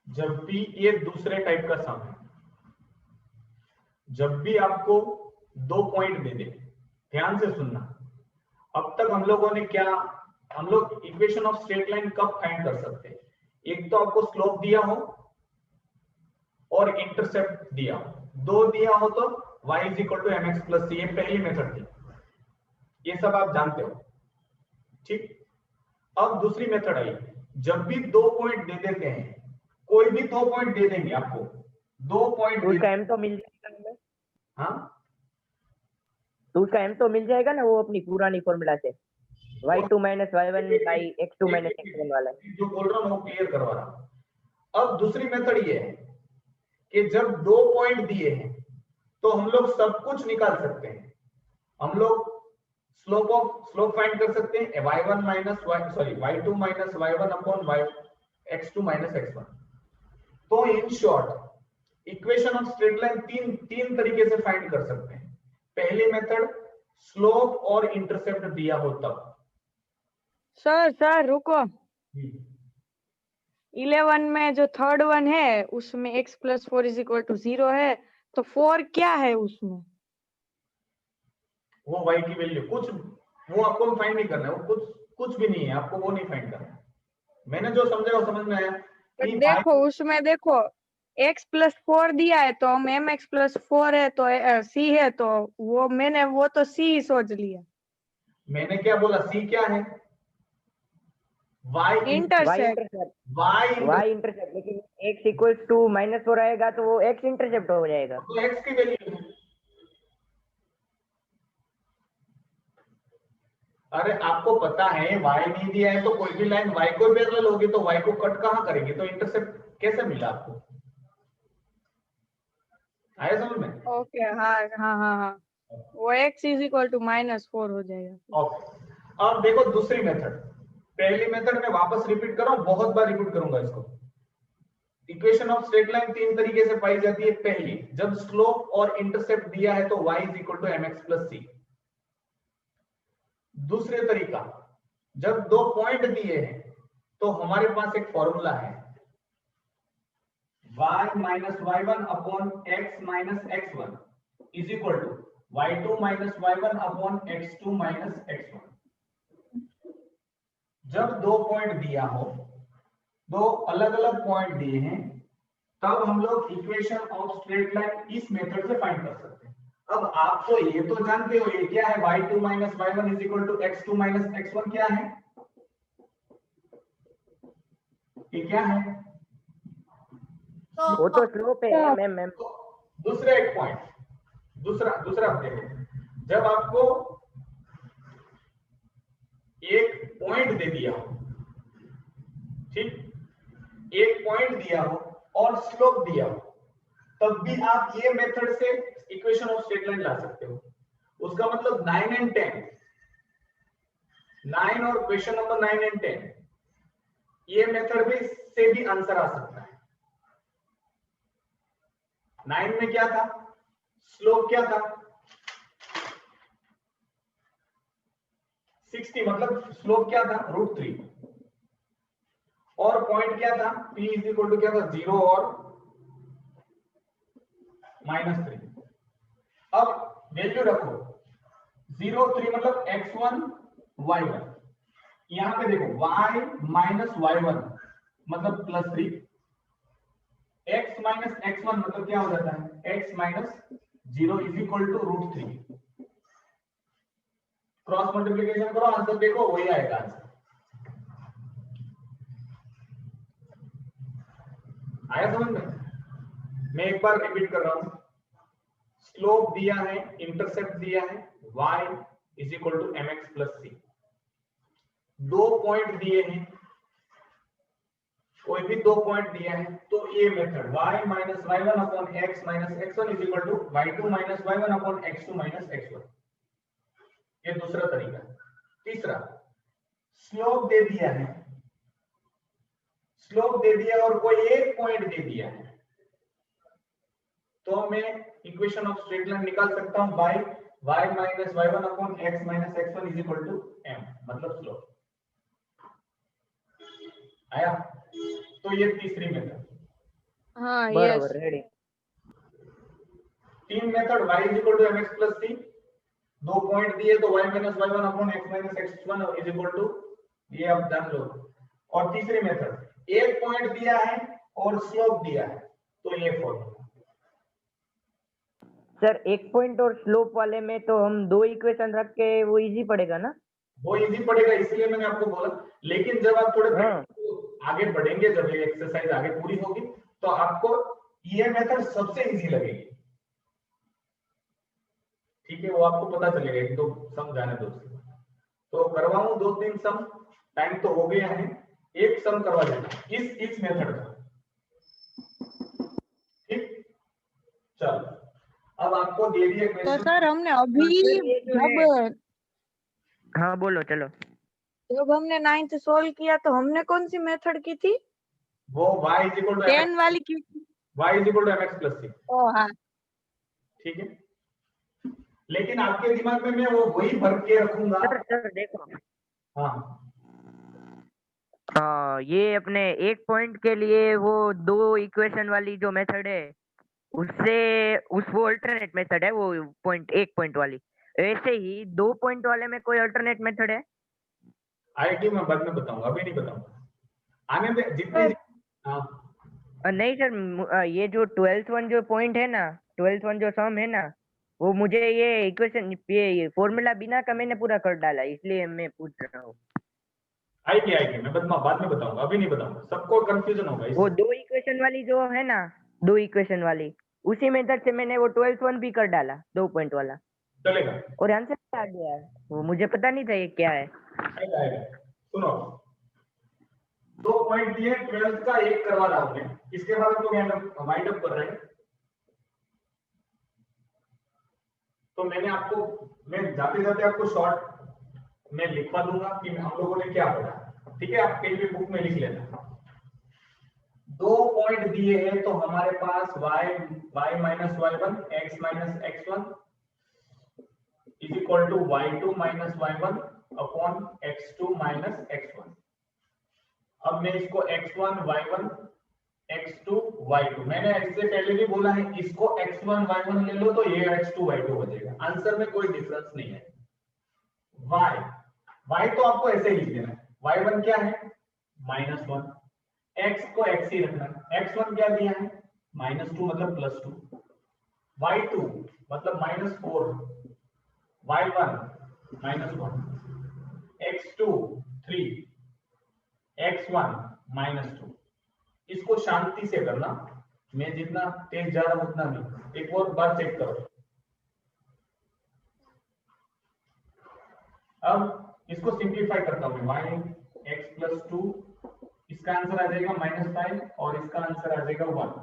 जब भी ये दूसरे टाइप का सम है, जब भी आपको 2 पॉइंट दे दे, ध्यान से सुनना, अब तक हम लोगों ने क्या, हम लोग इक्वेशन ऑफ स्ट्रेट लाइन कब फाइंड कर सकते हैं, एक तो आपको स्लोप दिया हो और इंटरसेप्ट दिया हो, 2 दिया हो तो y is equal to mx plus c, ये पहली मेथड थी, ये सब आप जानते हो, ठीक। अब दूसरी मेथड आई, जब भी 2 पॉइंट दे देते हैं, कोई भी 2 पॉइंट दे देंगे आपको, 2 पॉइंट तो उसका m तो मिल जाएगा हमें, हाँ, तो उसका m तो मिल जाएगा ना, वो अपनी पुरानी फॉर्मूला से, y2 - y1 by x2 - x1 वाला, जो बोल रहा हूं वो क्लियर करवा रहा हूं। अब दूसरी मेथड ये है कि जब 2 पॉइंट दिए हैं तो हम लोग सब कुछ निकाल सकते हैं, हम लोग स्लोप फाइंड कर सकते हैं, y1 minus y2 minus y1 upon x2 minus x1। तो in short equation of straight line तीन तरीके से फाइंड कर सकते हैं, पहली मेथड स्लोप और इंटरसेप्ट दिया हो तब। सर रुको, 11 में जो थर्ड वन है उसमें x plus 4 is equal to 0 है, तो 4 क्या है उसमें? वो y की वैल्यू कुछ, वो आपको फाइंड नहीं करना है, वो कुछ भी नहीं है, आपको वो नहीं फाइंड करना है, मैंने जो समझा वो समझ में आया कि देखो उसमें देखो x प्लस 4 दिया है, तो हम mx प्लस 4 है तो c है, तो वो मैंने वो तो c ही सोच लिया। मैंने क्या बोला, c क्या है, y इंटरसेप्ट। y इंटरसेप्ट, लेकिन x इक्वल्स टू -4 आएगा तो वो x इंटरसेप्ट हो जाएगा, तो x की वैल्यू है, अरे आपको पता है y नहीं दिया है तो कोई भी लाइन y को पैरेलल होगी तो y को कट कहां करेंगे, तो इंटरसेप्ट कैसे मिला आपको? आया समझ में? ओके, हाँ हाँ हाँ हाँ, वो x इज इक्वल टू -4 हो जाएगा। ओके, अब देखो दूसरी मेथड। पहली मेथड में वापस रिपीट कर रहा हूं, बहुत बार रिपीट करूंगा इसको। इक्वेशन ऑफ स्ट्रेट लाइन तीन तरीके से पाई जाती है। पहली, जब स्लोप और इंटरसेप्ट दिया है तो y is equal to mx plus c। दूसरे तरीका, जब दो पॉइंट दिए हैं तो हमारे पास एक फॉर्मूला है, y minus y1 upon x minus x1 is equal to y2 minus y1 upon x2 minus x1। जब दो पॉइंट दिया हो, दो अलग अलग पॉइंट दिए हैं, तब हम लोग इक्वेशन ऑफ स्ट्रेट लाइन इस मेथड से फाइंड कर सकते हैं। अब आपको ये तो जानते हो ये क्या है, y2 minus y1 is equal to x2 minus x1 क्या है, ये क्या है? वो तो स्लोप है मैम। दूसरा एक पॉइंट, दूसरा देखो, जब आपको एक पॉइंट दे दिया हो, ठीक, एक पॉइंट दिया हो और स्लोप दिया हो, तब भी आप ये मेथड से इक्वेशन ऑफ स्ट्रेट लाइन ला सकते हो। उसका मतलब 9 एंड 10, 9 और क्वेश्चन नंबर 9 एंड 10, ये मेथड भी से भी आंसर आ सकता है। 9 में क्या था, स्लोप क्या था 60, मतलब स्लोप क्या था √3, और पॉइंट क्या था p इज इक्वल टू क्या था 0 और -3। अब वैल्यू रखो 0 3 मतलब x1 y1, यहां पे देखो y माइनस y1 मतलब +3, x माइनस x1 मतलब क्या हो जाता है x minus 0 is equal to √3। Cross multiplication करो, आंसर देखो वही आएगा आंसर। आया समझ में? मैं एक बार रिपीट कर रहा हूं, स्लोप दिया है, इंटरसेप्ट दिया है, y is equal to mx plus c। दो पॉइंट दिए हैं, कोई भी दो पॉइंट दिया है, तो ये method y minus y1 upon x minus x1 is equal to y2 minus y1 upon x2 minus x1, ये दूसरा तरीका। तीसरा, स्लोप दे दिया है, स्लोप दे दिया और कोई एक पॉइंट दे दिया है, तो मैं इक्वेशन ऑफ स्ट्रेट लाइन निकाल सकता हूं by y minus y1 upon x minus x1 is equal to m, मतलब स्लोप। आया? तो ये तीसरी मेथड। हाँ, बराबर, रेडी। तीन method, y is equal to mx plus c, दो पॉइंट दिए तो y minus y1 upon x minus x1 is equal to, ये आप जान लो। और तीसरी मेथड, एक पॉइंट दिया है और स्लोप दिया है, तो ये फॉर्मूला। सर एक पॉइंट और स्लोप वाले में तो हम दो इक्वेशन रख के वो इजी पड़ेगा ना? वो इजी पड़ेगा, इसलिए मैंने आपको बोला। लेकिन जब आप थोड़े आगे बढ़ेंगे, जब ये एक्सरसाइज आगे पूरी होगी, तो आपको ये मेथड सबसे इजी लगेगी। ठीक है, वो आपको पता चलेगा। एक दो सम जाने दो, तो करवाऊं 2-3 सम, टाइम तो हो गया है, एक सम करवा देना इस मेथड का। ठीक, चलो अब आपको दे दिया तो क्वेश्चन। सर हमने अभी हाँ बोलो, चलो। जब हमने 9th सोल्व किया तो हमने कौन सी मेथड की थी? वो y इज इक्वल टू 10 वाली की थी। y is equal to mx plus c। ओ हाँ, ठीक है, लेकिन आपके दिमाग में मैं वो वही भर के रखूंगा। सर देखो, हाँ ये अपने एक पॉइंट के लिए वो दो इक्वेशन वाली जो मेथड है, उससे वो अल्टरनेट मेथड है, वो पॉइंट एक पॉइंट वाली। ऐसे ही दो पॉइंट वाले में कोई अल्टरनेट मेथड है? आईटी में बाद में बताऊंगा, अभी नहीं बताऊंगा, आने दे जितनी। हाँ नहीं सर, ये जो 12th वन जो पॉइंट है ना, 12th वन जो सम है ना, वो मुझे ये इक्वेशन, ये फॉर्मूला बिना का मैंने पूरा कर डाला, इसलिए मैं पूछ रहा हूँ। आएगी मैं बाद में बताऊंगा, अभी नहीं बताऊंगा, सबको कंफ्यूजन होगा वो इससे। दो इक्वेशन वाली जो है ना, दो इक्वेशन वाली, उसी मेथड से मैंने वो 12th वन भी कर डाला, 2 पॉइंट वाला। चलेगा? और आंसर क्या आ गया? वो मुझे पता नहीं था ये क्या है। आएगा। सुनो, 2 पॉइंट दिए, 12th का 1 करवा रहा हूं मैं, इसके बाद हम लोग वाइंड अप कर रहे हैं। तो मैं जाते जाते आपको शॉर्ट में लिखवा दूंगा कि हम लोगों ने क्या पढ़ा, ठीक है? आप कहीं भी बुक में लिख लेना। 2 पॉइंट दिए हैं तो हमारे पास y minus y1 x minus x1 is equal to y2 minus y1 upon x2 minus x1। अब मैं इसको x1 y1 x2 y2, मैंने इससे पहले भी बोला है, इसको x1 y1 ले लो तो ये x2 y2 हो जाएगा। आंसर में कोई डिफरेंस नहीं है। y तो आपको ऐसे ही लिख देना है। y1 क्या है? -1। x को x ही रखना है। x1 क्या दिया है? -2 मतलब +2। y2 मतलब -4, y1 -1, x2 3, x1 -2। इसको शांति से करना, मैं जितना तेज जा रहा हूं उतना नहीं। एक और बार चेक करो। अब इसको सिंप्लीफाई करता हूं, y x + 2, इसका आंसर आ जाएगा -5 और इसका आंसर आ जाएगा 1।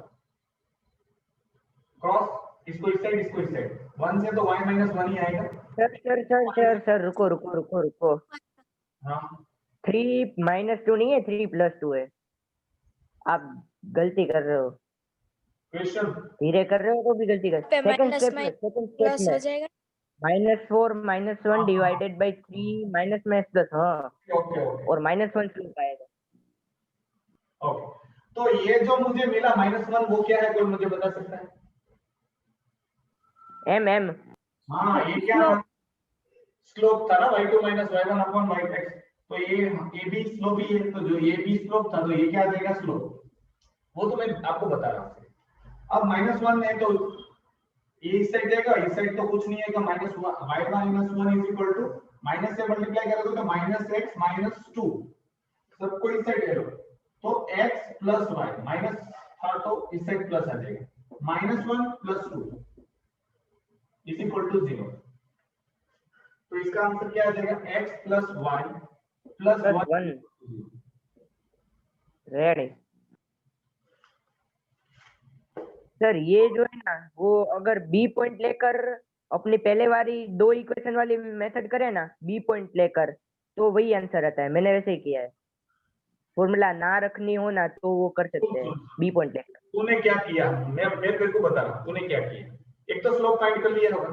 क्रॉस, इसको इस साइड, इसको इस साइड, 1 से तो y -1 ही आएगा। सर रुको। हाँ 3 -2 नहीं है, 3 + 2 है। आप गलती कर रहे हो, क्वेश्चन धीरे कर रहे हो तो भी गलती कर। पे सेकंड माइनस स्टेप माइनस में प्लस हो जाएगा। -4 -1 डिवाइडेड बाय 3 माइनस में प्लस, हाँ, ओके और -1 स्लोप आएगा। ओके, तो ये जो मुझे मिला -1 वो क्या है, कोई मुझे बता सकता है? एम हाँ ये क्या था? स्लोप था ना, y2 minus y1 upon yx। तो ये भी स्लोप ही है, तो जो ये भी स्लोप था तो ये क्या आ जाएगा? स्लोप। वो तो मैं आपको बता रहा हूँ। अब -1 है तो ये इस साइड जाएगा, इस साइड तो कुछ नहीं आएगा। -1 y minus 1 is equal to, minus से मल्टीप्लाई करोगे तो -x - 2, सबको इस साइड ले लो तो x + y, माइनस था तो इस साइड प्लस आ जाएगा। -1 + 2 इज इक्वल टू 0। तो इसका आंसर क्या आ जाएगा? x + y + 1। रेडी। सर ये जो है ना, वो अगर बी पॉइंट लेकर अपनी पहले वाली 2 इक्वेशन वाली मेथड करे ना, बी पॉइंट लेकर, तो वही आंसर आता है। मैंने वैसे ही किया है। फॉर्मूला ना रखनी हो ना तो वो कर सकते हैं बी पॉइंट लेकर। तूने क्या किया? मैं तेरे को बता रहा हूं तूने क्या किया। एक तो स्लोप फाइंड कर लिया होगा,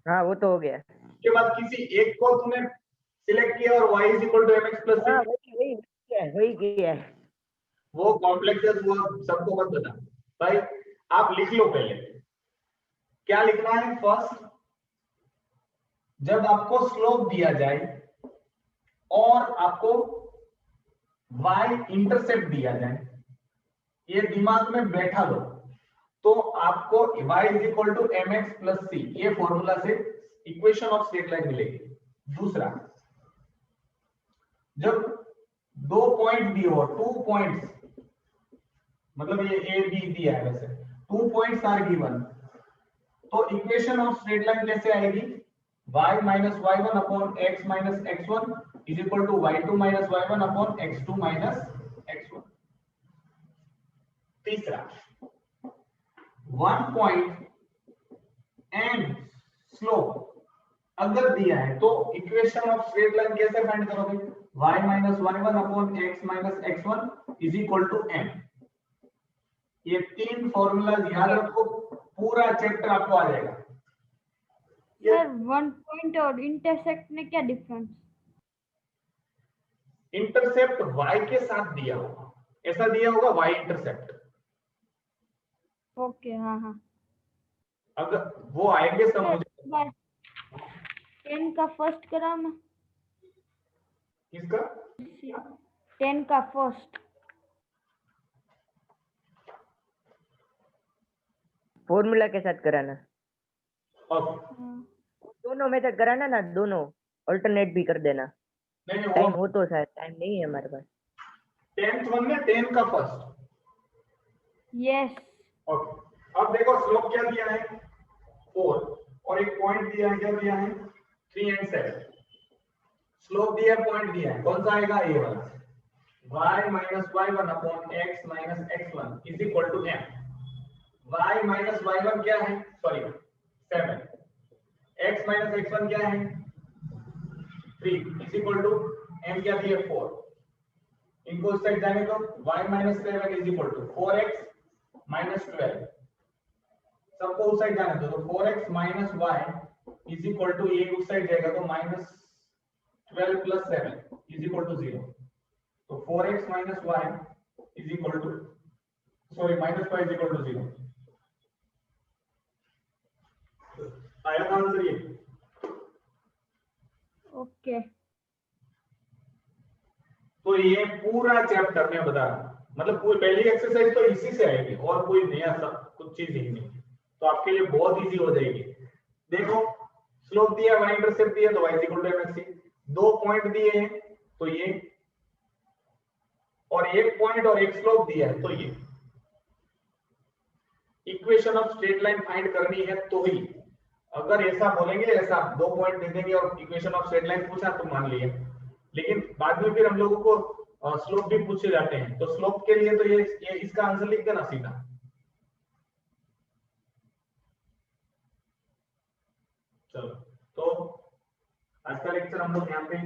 हाँ वो तो हो गया। उसके बाद किसी एक को तूने सिलेक्ट किया और y = mx + हाँ 6। वही किया है। वो कॉम्प्लेक्सेस वो सबको मत बता भाई, आप लिख लो पहले क्या लिखना है। फर्स्ट, जब आपको स्लोप दिया जाए और आपको y इंटरसेप्ट दिया जाए, ये दिमाग में बैठा लो, तो आपको y = mx + c, ये फॉर्मूला से इक्वेशन ऑफ स्ट्रेट लाइन मिलेगी। दूसरा, जब 2 पॉइंट दिए हो, 2 पॉइंट्स, मतलब ये a b दिया है, वैसे 2 पॉइंट्स आर गिवन, तो इक्वेशन ऑफ स्ट्रेट लाइन कैसे आएगी? y minus y1 upon x minus x1 is equal to y2 minus y1 upon x2 minus x1। तीसरा, 1 पॉइंट एंड स्लोप अगर दिया है तो इक्वेशन ऑफ स्ट्रेट लाइन कैसे find करोगे? y minus y1 upon x minus x1 is equal to m। ये 3 formulas याद रखो, पूरा चैप्टर आपको आ जाएगा। सर 1 पॉइंट और इंटरसेक्ट में क्या डिफरेंस? इंटरसेप्ट y के साथ दिया होगा, ऐसा दिया होगा y इंटरसेप्ट। ओके, हाँ हाँ। अगर वो आएंगे सब मुझे 10 का फर्स्ट कराना, किसका 10 का फर्स्ट। फॉर्मूला के साथ कराना, और दोनों मेथड कराना ना, दोनों अल्टरनेट भी कर देना। नहीं टाइम वो हो तो शायद, टाइम नहीं है हमारे पास। 10th वन में 10 का फर्स्ट। यस। ओके, अब देखो स्लोप क्या दिया है 4 और एक पॉइंट दिया है, क्या दिया है 3 and 7, स्लोप दिया है, पॉइंट दिया है, कौन सा आएगा ये वाला, y minus y1 upon x minus x1 is equal to m। y minus y1 क्या है, सॉरी 7, x minus x1 क्या है 3 is equal to m क्या दिया 4। इनको उस साइड जाने दो, y minus 7 is equal to 4x minus 12, सबको उस साइड जाने दो, तो 4x minus y is equal to ये उस साइड जाएगा तो minus 12 plus 7 is equal to 0, तो 4x minus y is equal to, sorry minus y is equal to 0। आया आंसर ये? ओके तो ये पूरा चैप्टर मैं बता रहा हूं, मतलब पूरी पहली एक्सरसाइज तो इसी से आएगी और कोई नया सब कुछ चीज ही नहीं, तो आपके लिए बहुत इजी हो जाएगी। देखो स्लोप दिया, y इंटरसेप्ट दिया तो y is equal to mx, दो पॉइंट दिए हैं तो ये, और एक पॉइंट और एक स्लोप दिया है तो ये। Equation of straight line find करनी है तो ही, अगर ऐसा बोलेंगे, ऐसा दो पॉइंट दे देंगे और इक्वेशन ऑफ स्ट्रेट लाइन पूछा तो मान लिया, लेकिन बाद में फिर हम लोगों को स्लोप भी पूछे जाते हैं, तो स्लोप के लिए तो ये इसका आंसर लिख देना सीधा। चलो तो आज का लेक्चर हम लोग यहाँ पे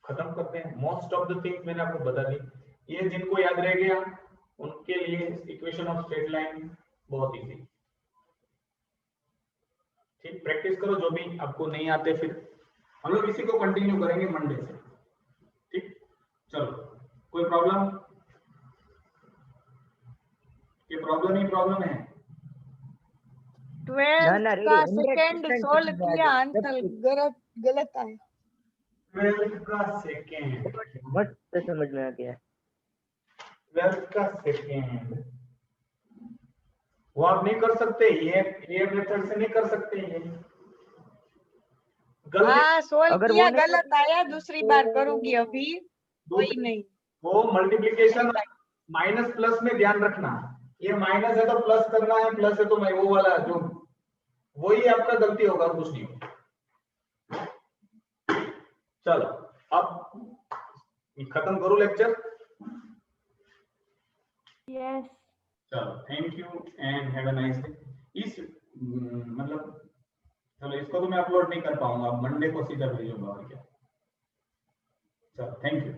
खत्म करते हैं। मोस्ट ऑफ द थिंग्स मैंने आपको बता दी, ये जिनको याद रह गया उनके लिए इक्वेशन ऑफ स्ट्रेट लाइन बहुत इजी। ठीक, प्रैक्टिस करो, जो भी आपको नहीं आते फिर हम लोग इसी को कंटिन्यू करेंगे मंडे से। ठीक, चलो कोई प्रॉब्लम? ये प्रॉब्लम ही प्रॉब्लम है। 12th का सेकंड सोल्व किया, आंसर गलत आया। 12th का सेकंड मस्त समझ में आ गया। 12th का सेकंड वो आप नहीं कर सकते, ये मेथड से नहीं कर सकते, ये गलती। हाँ सोल्व अगर किया, वो नहीं गलत आया, दूसरी बार करूंगी, अभी कोई नहीं। वो मल्टीप्लिकेशन माइनस प्लस में ध्यान रखना, ये माइनस है तो प्लस करना है, प्लस है तो मैं वो वाला जो वही आपका गलती होगा, कुछ नहीं होगा। चलो अब खत्म करो लेक्चर। यस चलो thank you and have a nice day. इस मतलब चलो इसको तो मैं अपलोड नहीं कर पाऊंगा, मंडे को सीधा भेजूंगा और क्या। चलो थैंक यू।